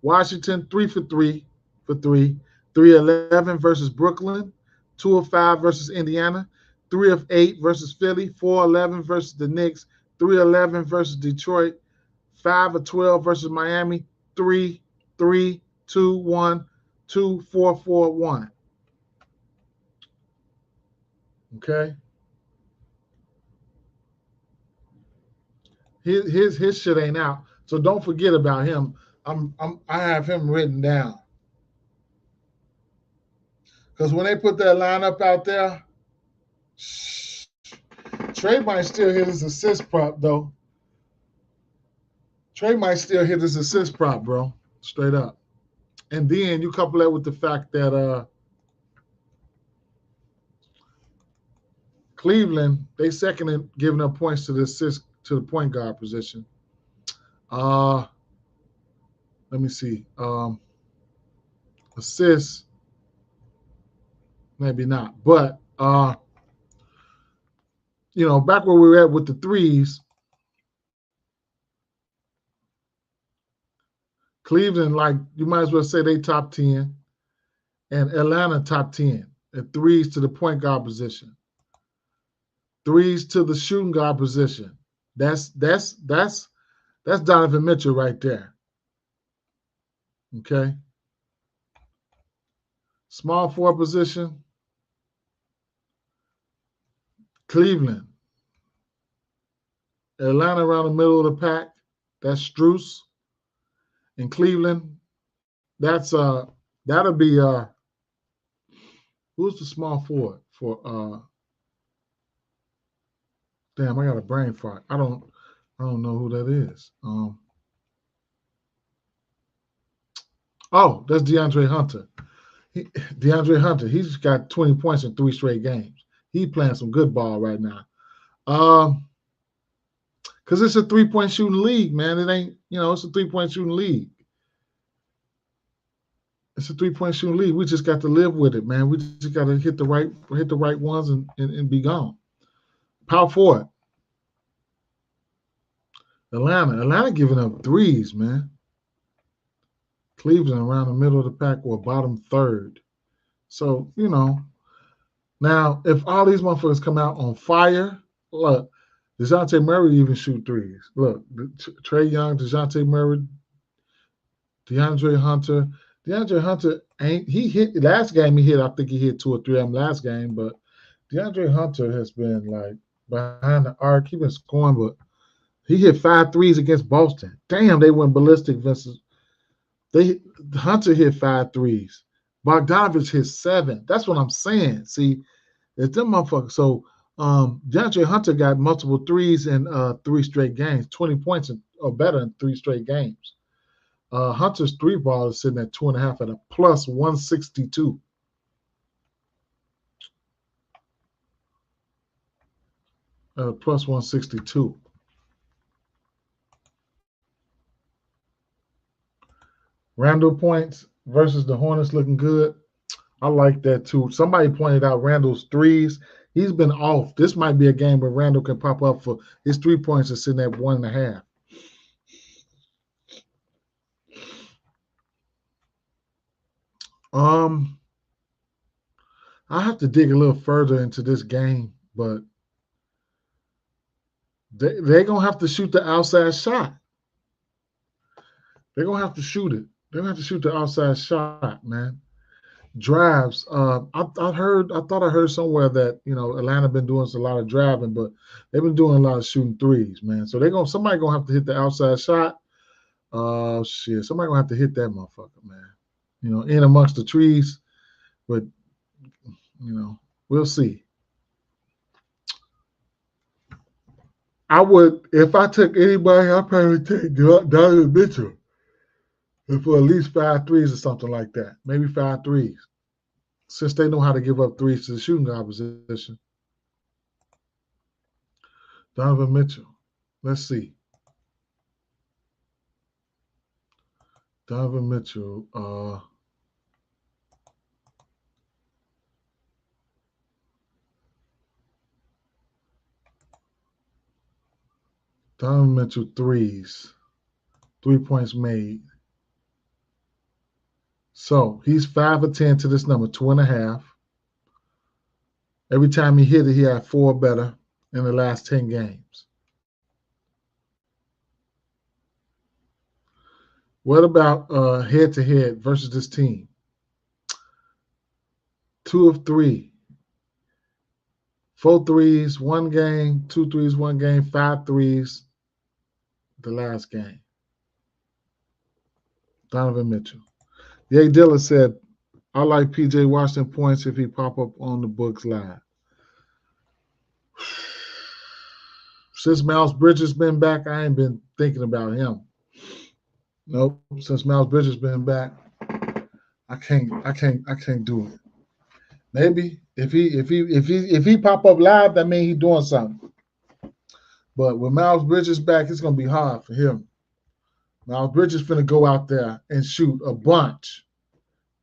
Washington, 3 for 3 for 3. 3-11 versus Brooklyn, 2 of 5 versus Indiana, 3 of 8 versus Philly, 4-11 versus the Knicks, 3-11 versus Detroit, 5 of 12 versus Miami, 3, 3, 2, 1, 2, 4, 4, 1. Okay. His shit ain't out, so don't forget about him. I have him written down. Because when they put that lineup out there, Trey might still hit his assist prop, though. Trey might still hit his assist prop, bro. Straight up. And then you couple that with the fact that Cleveland, they second in giving up points to the assist to the point guard position. Let me see. Assists, maybe not. But you know, back where we were at with the threes, Cleveland, like you might as well say they top 10, and Atlanta top 10 at threes to the point guard position. Threes to the shooting guard position. That's Donovan Mitchell right there. Okay. Small forward position. Cleveland. Atlanta around the middle of the pack. That's Strus. In Cleveland, that's that'll be who's the small forward for damn, I got a brain fart. I don't know who that is. Oh, that's DeAndre Hunter. DeAndre Hunter, he's got 20 points in 3 straight games. He's playing some good ball right now. Because it's a 3-point shooting league, man. It ain't, it's a 3-point shooting league. It's a 3-point shooting league. We just got to live with it, man. We just got to hit the right ones and be gone. Power forward. Atlanta giving up threes, man. Cleveland around the middle of the pack or bottom third. So, now if all these motherfuckers come out on fire, look, DeJounte Murray even shoot threes. Look, Trey Young, DeJounte Murray, DeAndre Hunter. DeAndre Hunter he hit last game I think he hit 2 or 3 of them last game, but DeAndre Hunter has been like behind the arc. He's been scoring, but he hit 5 threes against Boston. Damn, they went ballistic versus Hunter hit 5 threes. Bogdanovich hit 7. That's what I'm saying. See, it's them motherfuckers. So DeAndre Hunter got multiple threes in 3 straight games, 20 points or better in 3 straight games. Hunter's 3 ball is sitting at 2.5 at a plus 162. Plus 162. Randall points versus the Hornets looking good. I like that too. Somebody pointed out Randall's threes. He's been off. This might be a game where Randall can pop up for his 3 points is sitting at 1.5. I have to dig a little further into this game, but they're going to have to shoot the outside shot. They're going to have to shoot it. They're going to have to shoot the outside shot, man. Drives. I thought I heard somewhere that, Atlanta been doing a lot of driving, but they've been doing a lot of shooting threes, man. So somebody going to have to hit the outside shot. Shit. Somebody going to have to hit that motherfucker, man. In amongst the trees, but we'll see. I would, if I took anybody, I'd probably take Donovan Mitchell for at least 5 threes or something like that. Maybe 5 threes, since they know how to give up threes to the shooting guard position. Donovan Mitchell. Let's see. Donovan Mitchell. Donovan Mitchell threes. 3 points made. So he's 5 of 10 to this number, 2.5. Every time he hit it, he had 4 better in the last 10 games. What about head-to-head versus this team? 2 of 3. 4 threes, 1 game, 2 threes, 1 game, 5 threes the last game. Donovan Mitchell. Jay Dilla said I like PJ Washington points if he pop up on the books live. Since Miles Bridges been back, I ain't been thinking about him. Nope. Since Miles Bridges been back, I can't do it. Maybe if he pop up live, that means he's doing something. But with Miles Bridges back, it's gonna be hard for him. Miles Bridges finna go out there and shoot a bunch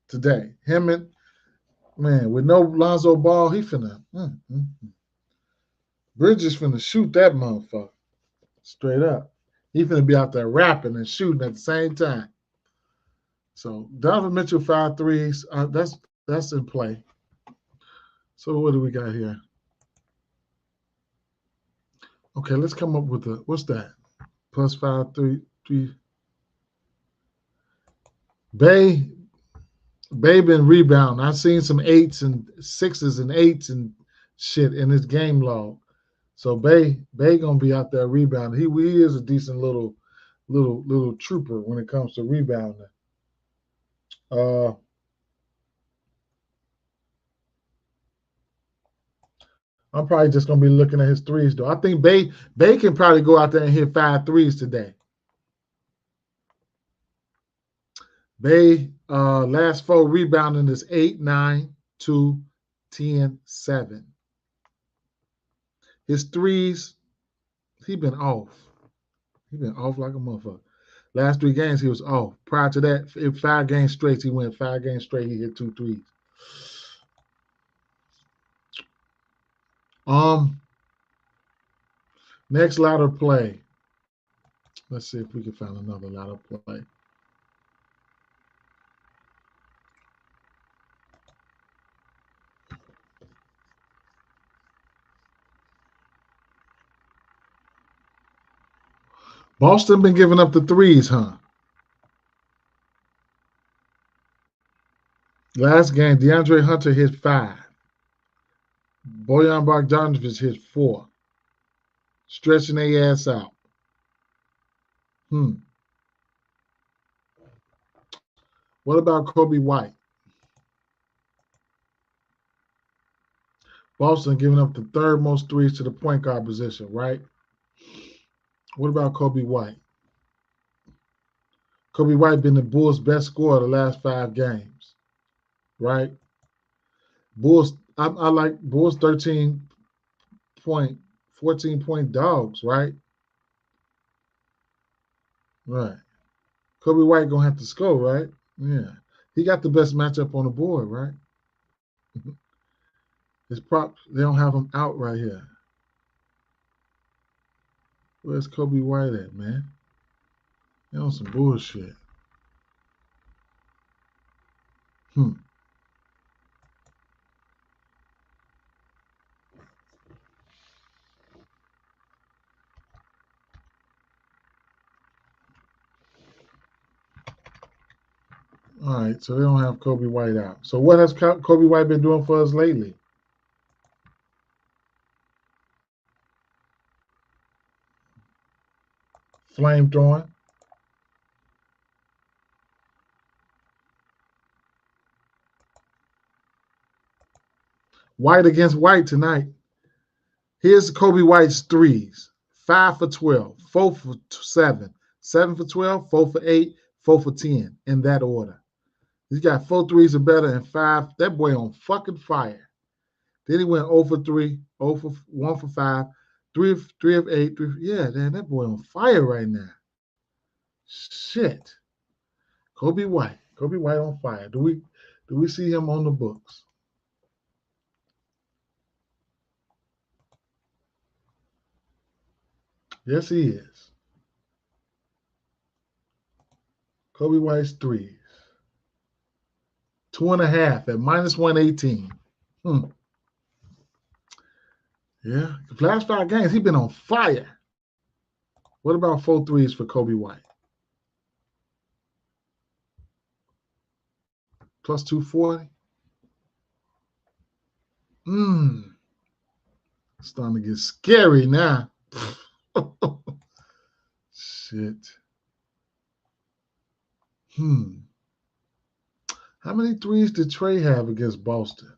today. Him and man, with no Lonzo Ball, he finna Bridges finna shoot that motherfucker straight up. He finna be out there rapping and shooting at the same time. So Donovan Mitchell 5 threes. That's in play. So what do we got here? Okay, let's come up with what's that? Plus 5 3. Bay been rebounding. I've seen some 8s and 6s and 8s and shit in his game log. So Bay gonna be out there rebounding. He is a decent little trooper when it comes to rebounding. I'm probably just gonna be looking at his threes though. I think Bay can probably go out there and hit 5 threes today. Bay last 4 rebounding is 8, 9, 2, 10, 7. His threes, he been off. He been off like a motherfucker. Last 3 games he was off. Prior to that, 5 games straight, he went 5 games straight. He hit 2 threes. Next ladder play. Let's see if we can find another ladder play. Boston been giving up the threes, huh? Last game, DeAndre Hunter hit 5. Bojan Bogdanovic hit 4. Stretching their ass out. What about Kobe White? Boston giving up the 3rd most threes to the point guard position, right? What about Kobe White? Kobe White been the Bulls' best scorer the last 5 games, right? Bulls, I like Bulls 14 point dogs, right? Right. Kobe White gonna have to score, right? Yeah. He got the best matchup on the board, right? His props, they don't have him out right here. Where's Kobe White at, man? They on some bullshit. All right, so they don't have Kobe White out. So what has Kobe White been doing for us lately? Flame throwing. White against White tonight. Here's Kobe White's threes. 5 for 12, 4 for 7, 7 for 12, 4 for 8, 4 for 10, in that order. He's got 4 threes or better and 5. That boy on fucking fire. Then he went 0 for 3, 0 for 1 for 5, 3 of 8. Yeah, man, that boy on fire right now. Shit. Kobe White on fire. Do we see him on the books? Yes, he is. Kobe White's threes. 2.5 at minus 118. Yeah, the last 5 games, he's been on fire. What about 4 threes for Kobe White? Plus 240. It's starting to get scary now. Shit. How many threes did Trey have against Boston?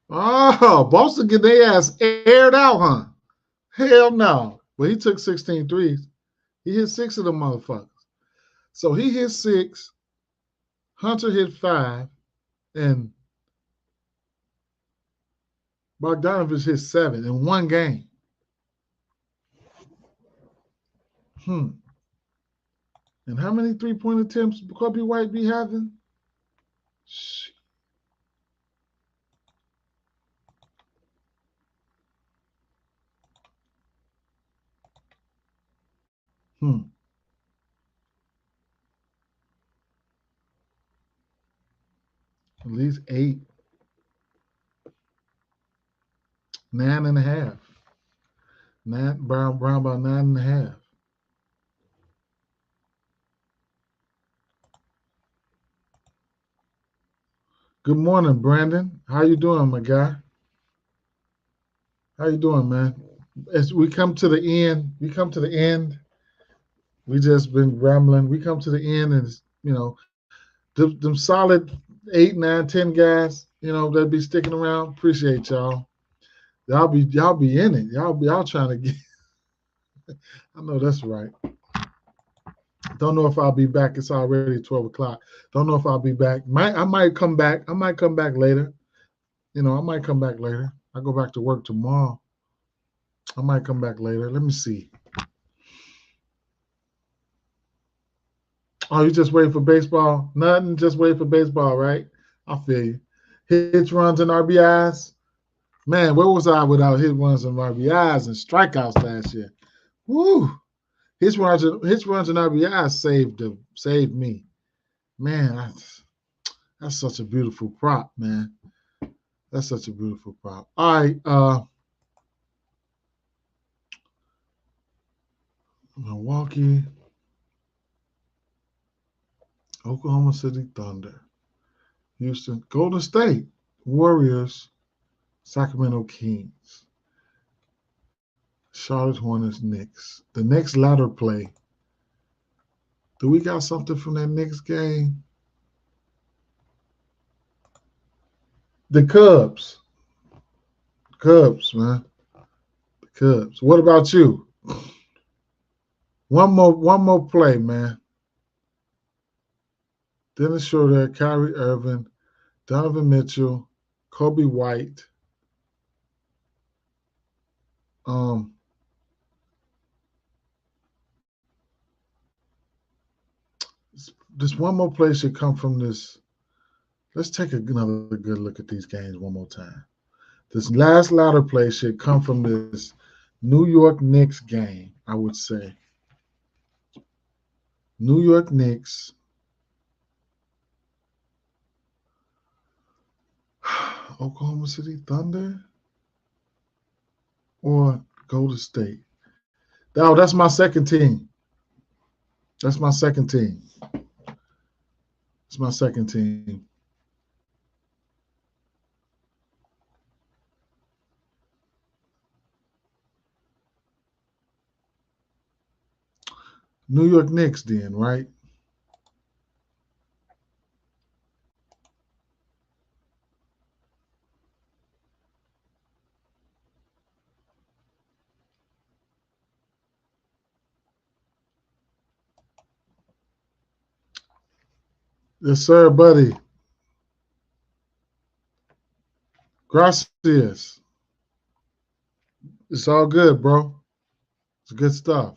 Oh, Boston get their ass aired out, huh? Hell no. Well, he took 16 threes. He hit 6 of them motherfuckers. So he hit 6, Hunter hit 5, and Bogdanovich hit 7 in one game. And how many three-point attempts Kobe White be having? Shit. At least 8, 9.5. Brown about 9.5. Good morning, Brandon. How you doing, my guy? How you doing, man? As we come to the end, we just been rambling. We come to the end, and them solid 8, 9, 10 guys, that be sticking around. Appreciate y'all. Y'all be in it. Y'all trying to get. I know that's right. Don't know if I'll be back. It's already 12 o'clock. Don't know if I'll be back. I might come back. I might come back later. I might come back later. I go back to work tomorrow. I might come back later. Let me see. Oh, you just waiting for baseball? Nothing. Just waiting for baseball, right? I feel you. Hits, runs, and RBIs. Man, where was I without hit, runs, and RBIs and strikeouts last year? Woo! Hits, runs, and RBIs saved me. Man, that's such a beautiful prop, man. That's such a beautiful prop. All right, Milwaukee, Oklahoma City Thunder, Houston, Golden State, Warriors, Sacramento Kings, Charlotte Hornets, Knicks. The next ladder play. Do we got something from that Knicks game? The Cubs. Cubs, man. The Cubs. What about you? One more play, man. Dennis Schroeder, Kyrie Irving, Donovan Mitchell, Kobe White. This one more play should come from this. Let's take another good look at these games one more time. This last ladder play should come from this New York Knicks game, I would say. New York Knicks. Oklahoma City Thunder or Golden State. Oh, that's my second team. That's my second team. It's my second team. New York Knicks then, right? Yes, sir, buddy. Gracias. It's all good, bro. It's good stuff.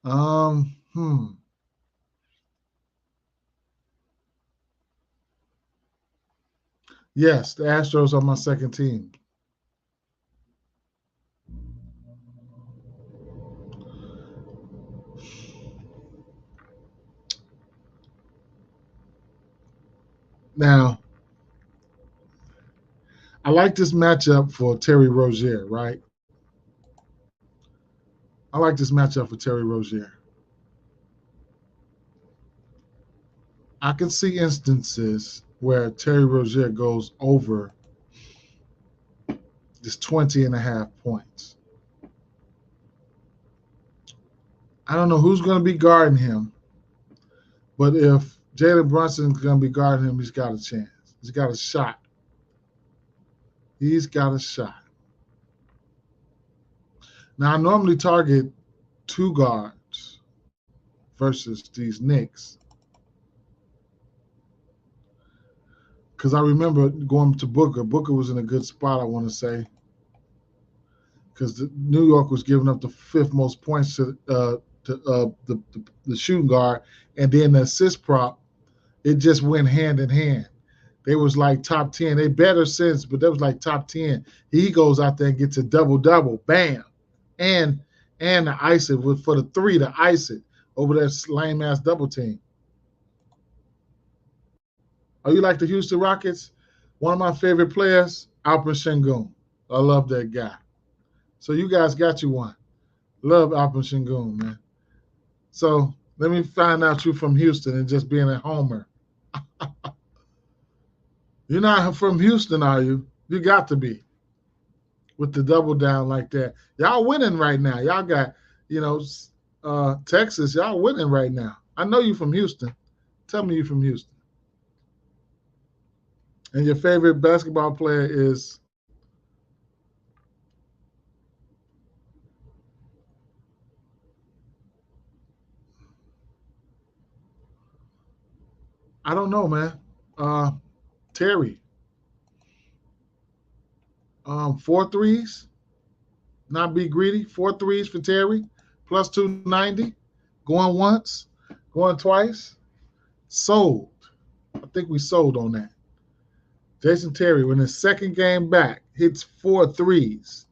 um, hmm. Yes, the Astros are my second team. Now, I like this matchup for Terry Rozier, right? I like this matchup for Terry Rozier. I can see instances where Terry Rozier goes over this 20.5 points. I don't know who's going to be guarding him, but if Jalen Brunson's going to be guarding him, he's got a chance. He's got a shot. He's got a shot. Now, I normally target 2 guards versus these Knicks, because I remember going to Booker. Booker was in a good spot, I want to say, because New York was giving up the 5th most points to the shooting guard, and then the assist prop. It just went hand in hand. They was like top 10. They better since, but that was like top 10. He goes out there and gets a double-double, bam, and to ice it for the 3 to ice it over that lame ass double team. Oh, you like the Houston Rockets? One of my favorite players, Alperen Sengun. I love that guy. So you guys got you one. Love Alperen Sengun, man. So let me find out you from Houston and just being a homer. You're not from Houston, are you? You got to be. With the double down like that. Y'all winning right now. Y'all got, Texas. Y'all winning right now. I know you from Houston. Tell me you from Houston. And your favorite basketball player is? I don't know, man. Terry. 4 threes. Not be greedy. 4 threes for Terry. Plus 290. Going once. Going twice. Sold. I think we sold on that. Jason Terry, when his second game back, hits 4 threes.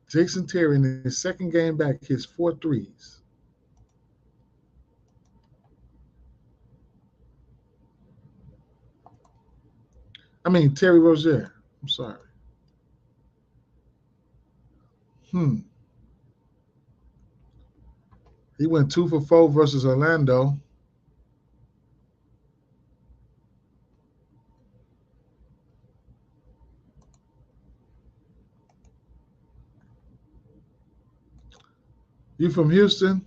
Jason Terry, in his second game back, hits 4 threes. I mean, Terry Rozier. I'm sorry. He went 2 for 4 versus Orlando. You from Houston?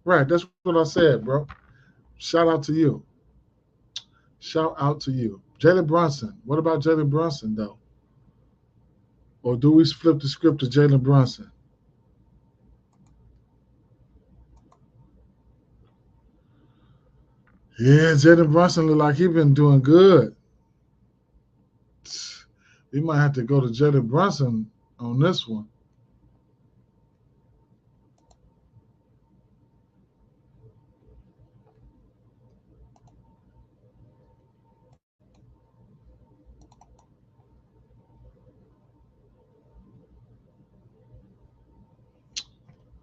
Right, that's what I said, bro. Shout out to you. Shout out to you. Jalen Brunson. What about Jalen Brunson, though? Or do we flip the script to Jalen Brunson? Yeah, Jalen Brunson look like he's been doing good. We might have to go to Jalen Brunson on this one.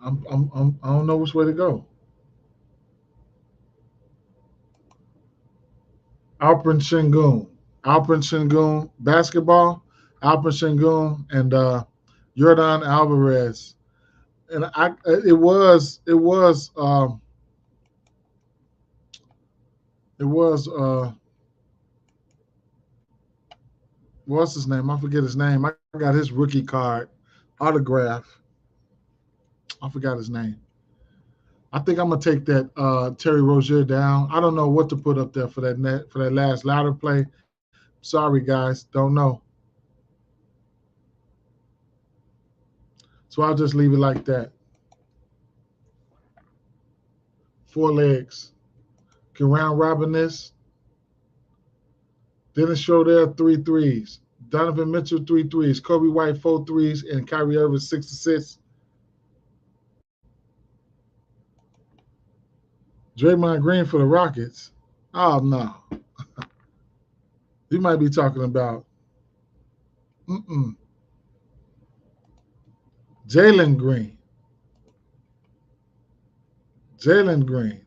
I don't know which way to go. Alperen Sengun, basketball. Alperen Sengun and Jordan Alvarez. And it was what's his name? I forget his name. I got his rookie card autograph. I forgot his name. I think I'm gonna take that Terry Rozier down. I don't know what to put up there for that last ladder play. Sorry guys, don't know. So I'll just leave it like that. 4 legs. Can round robin this. Dennis Schroeder 3 threes. Donovan Mitchell 3 threes. Kobe White 4 threes, and Kyrie Irving 6 assists. Draymond Green for the Rockets. Oh no. You might be talking about Jalen Green. Jalen Green.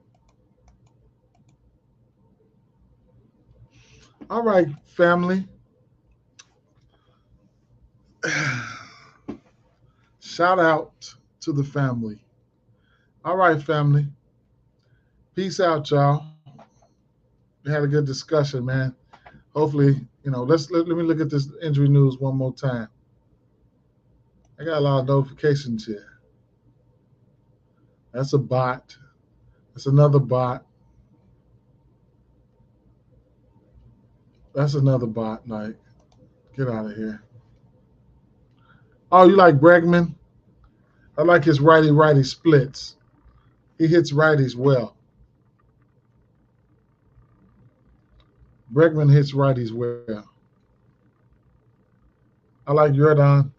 All right, family. Shout out to the family. All right, family. Peace out, y'all. We had a good discussion, man. Hopefully, let me look at this injury news one more time. I got a lot of notifications here. That's a bot. That's another bot. That's another bot. Like, get out of here. Oh, you like Bregman? I like his righty-righty splits. He hits righties well. Bregman hits righties well. I like Jordan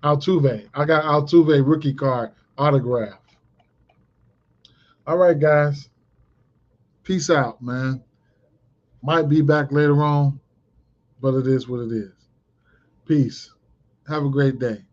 Altuve. I got Altuve rookie card autograph. All right, guys. Peace out, man. Might be back later on, but it is what it is. Peace. Have a great day.